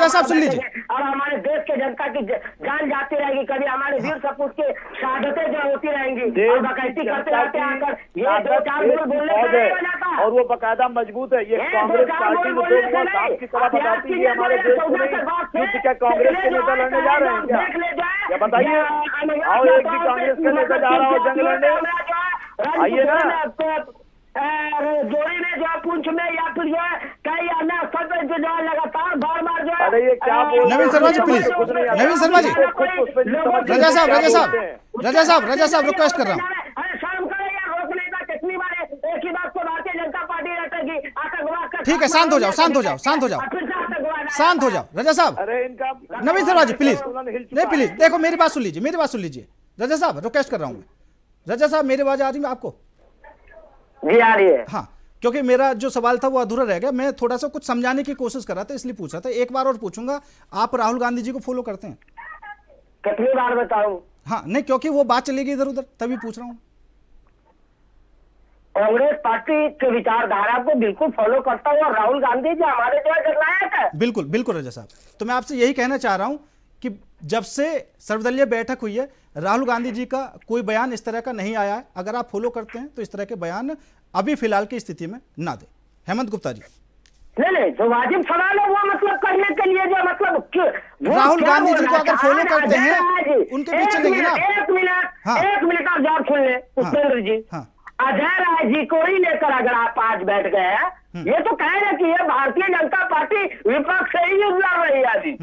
Speaker 1: साहब सुन लीजिए।
Speaker 7: और हमारे देश के जनता की जान जाती रहेगी, कभी हमारे वीर सपूत की शहादतें जो होती रहेंगी और डकैती करते रहते आकर ये 2-4 बोल बोलने से नहीं हो जाता।
Speaker 8: और वो बकायदा मजबूत है। ये कांग्रेस पार्टी में 2 साल की तरह बताती है हमारे देश को नहीं, युद्ध क्या कांग्रेस के नेता लड़ने जा रहे हैं क्या? बताइए, आओ एक भी कांग्रेस का नेता जा रहा हो जंग लड़ने, आइए ना।
Speaker 7: जोड़ी में जो पुंछ में या फिर जो है कई अन्य स्थल पर जो है लगातार बार जो है।
Speaker 8: अरे ये क्या बोल,
Speaker 1: नवीन शर्मा जी प्लीज, नवीन शर्मा जी, रजा साहब रिक्वेस्ट कर रहा हूँ। ठीक है, शांत हो जाओ रजा साहब।
Speaker 8: अरे इनका
Speaker 1: नवीन शर्मा जी प्लीज, नहीं प्लीज देखो मेरी बात सुन लीजिए। रजा साहब रिक्वेस्ट कर रहा हूँ। रजा साहब मेरी आवाज आ रही है आपको?
Speaker 7: जी आ रही है।
Speaker 1: हाँ, क्योंकि मेरा जो सवाल था वो अधूरा रह गया, मैं थोड़ा सा कुछ समझाने की कोशिश कर रहा था इसलिए पूछ रहा था। एक बार और पूछूंगा, आप राहुल गांधी जी को फॉलो करते हैं?
Speaker 7: कितनी बार बताऊं?
Speaker 1: हाँ नहीं, क्योंकि वो बात चलेगी इधर उधर तभी पूछ रहा हूँ।
Speaker 7: कांग्रेस पार्टी के विचारधारा को बिल्कुल फॉलो करता हूँ और राहुल गांधी जी हमारे जो है जननायक है।
Speaker 1: बिल्कुल रजा साहब, तो मैं आपसे यही कहना चाह रहा हूँ कि जब से सर्वदलीय बैठक हुई है राहुल गांधी जी का कोई बयान इस तरह का नहीं आया है। अगर आप फॉलो करते हैं तो इस तरह के बयान अभी फिलहाल की स्थिति में ना दे। हेमंत गुप्ता जी,
Speaker 7: नहीं जो वाजिब सवाल है वो मतलब करने के लिए जो मतलब
Speaker 1: राहुल गांधी जी को अगर फॉलो करते हैं उनके पीछे चलेंगे ना।
Speaker 7: एक मिनट आप जवाब सुन ले पुष्पेंद्र जी। अजय राय जी को ही लेकर अगर आप आज बैठ गए हैं, ये तो कह रहे कि ये भारतीय जनता पार्टी विपक्ष से ही उजला रही है अभी।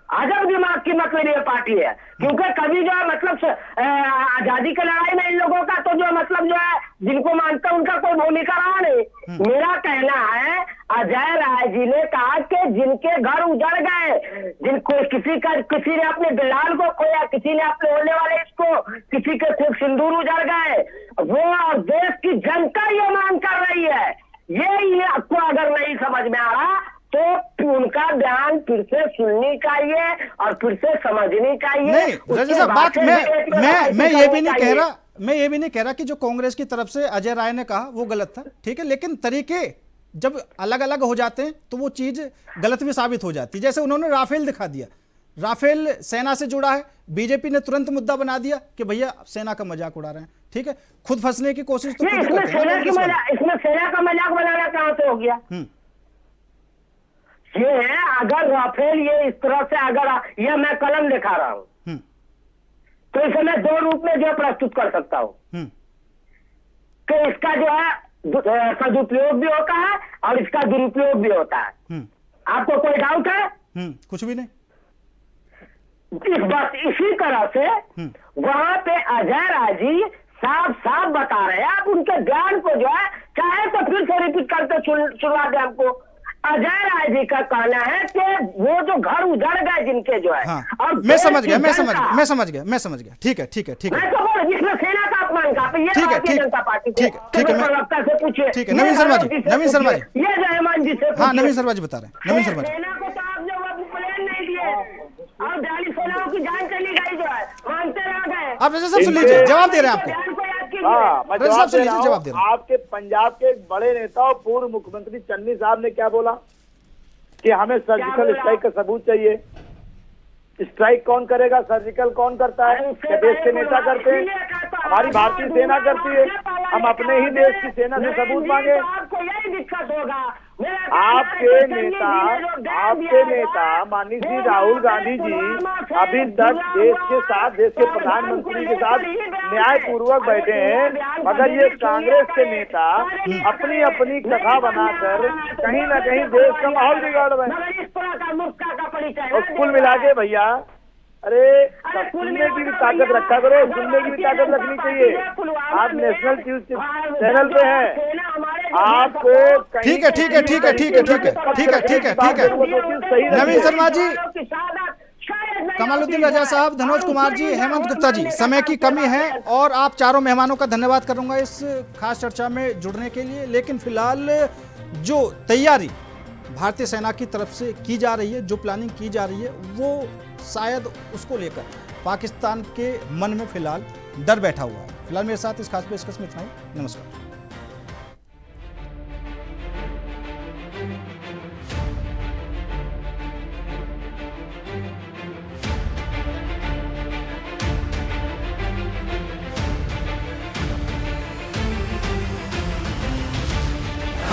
Speaker 7: अजब दिमाग की मतलब ये पार्टी है, क्योंकि कभी जो है मतलब आजादी की लड़ाई में इन लोगों का तो जो मतलब जो है जिनको मानता है उनका कोई भूमिका रहा नहीं। मेरा कहना है अजय राय जी ने कहा कि जिनके घर उजड़ गए, जिनको किसी ने अपने बिलाल को खोया, किसी ने अपने होने वाले इसको, किसी के खूब सिंदूर उजड़ गए, वो देश की जनता ये मांग कर रही है। ये आपको अगर नहीं समझ में आ रहा तो उनका बयान फिर से सुननी चाहिए और फिर से समझनी चाहिए।
Speaker 1: नहीं रजा साहब, बात मैं ये भी नहीं कह रहा कि जो कांग्रेस की तरफ से अजय राय ने कहा वो गलत था, ठीक है, लेकिन तरीके जब अलग अलग हो जाते हैं तो वो चीज गलत भी साबित हो जाती है। जैसे उन्होंने राफेल दिखा दिया, राफेल सेना से जुड़ा है, बीजेपी ने तुरंत मुद्दा बना दिया कि भैया सेना का मजाक उड़ा रहे हैं, ठीक है, खुद फंसने की कोशिश तो खुद
Speaker 7: इसमें सेना का मजाक बनाना कहां से हो गया? ये है अगर राफेल ये इस तरह से अगर ये मैं कलम दिखा रहा हूं तो इसे मैं दो रूप में जो प्रस्तुत कर सकता हूं कि इसका जो है सदुपयोग भी होता है और इसका दुरुपयोग भी होता है। आपको कोई डाउट है?
Speaker 1: कुछ भी नहीं।
Speaker 7: बस इसी तरह से वहां पे अजय राय जी साफ साफ बता रहे हैं। आप उनके बयान को जो है चाहे तो फिर से रिपीट करके सुनवा दें हमको। अजय राय जी का कहना है कि वो जो घर उजड़ गए जिनके जो है।
Speaker 1: और मैं समझ गया। ठीक है
Speaker 7: जिसमें सेना का अपमान का ये भारतीय जनता पार्टी प्रवक्ता से पूछिए।
Speaker 1: ठीक है, नवीन शर्मा जी
Speaker 7: ये रहमान जी से
Speaker 1: हाँ नवीन शर्मा जी बता रहे हैं। नवीन शर्मा जी,
Speaker 7: सेना को तो आप जो वो प्लेन नहीं दिए और दिल्ली सेनाओं की जान चली गई जो है, मानते रह गए।
Speaker 1: आप रजा साहब सुन लीजिए, जवाब दे रहे हैं आपको।
Speaker 8: मैं जवाब दे रहा हूं। आपके पंजाब के एक बड़े नेता और पूर्व मुख्यमंत्री चन्नी साहब ने क्या बोला कि हमें सर्जिकल स्ट्राइक का सबूत चाहिए। स्ट्राइक कौन करेगा? सर्जिकल कौन करता है? क्या देश के नेता करते हैं? हमारी भारतीय सेना करती है। हम अपने ही देश की सेना से सबूत मांगे।
Speaker 7: आपको यही दिक्कत होगा।
Speaker 8: आपके नेता माननीय श्री राहुल गांधी जी अभी तक देश के साथ, देश के प्रधानमंत्री के साथ न्यायपूर्वक बैठे हैं, मगर ये कांग्रेस के नेता अपनी अपनी कथा बनाकर कहीं ना कहीं देश का माहौल बिगाड़ रहे हैं। और कुल मिला के भैया, अरे सुनने की भी ताकत रखा करो, सुनने की भी ताकत रखनी चाहिए। आप नेशनल चैनल पे हैं, आपको
Speaker 1: ठीक है। नवीन शर्मा जी, कमालुद्दीन रजा साहब, धनोज कुमार जी, हेमंत गुप्ता जी, समय की कमी है और आप चारों मेहमानों का धन्यवाद करूंगा इस खास चर्चा में जुड़ने के लिए। लेकिन फिलहाल जो तैयारी भारतीय सेना की तरफ से की जा रही है, जो प्लानिंग की जा रही है, वो शायद उसको लेकर पाकिस्तान के मन में फिलहाल डर बैठा हुआ है। फिलहाल मेरे साथ इस खास पेशकश में इतना ही। नमस्कार।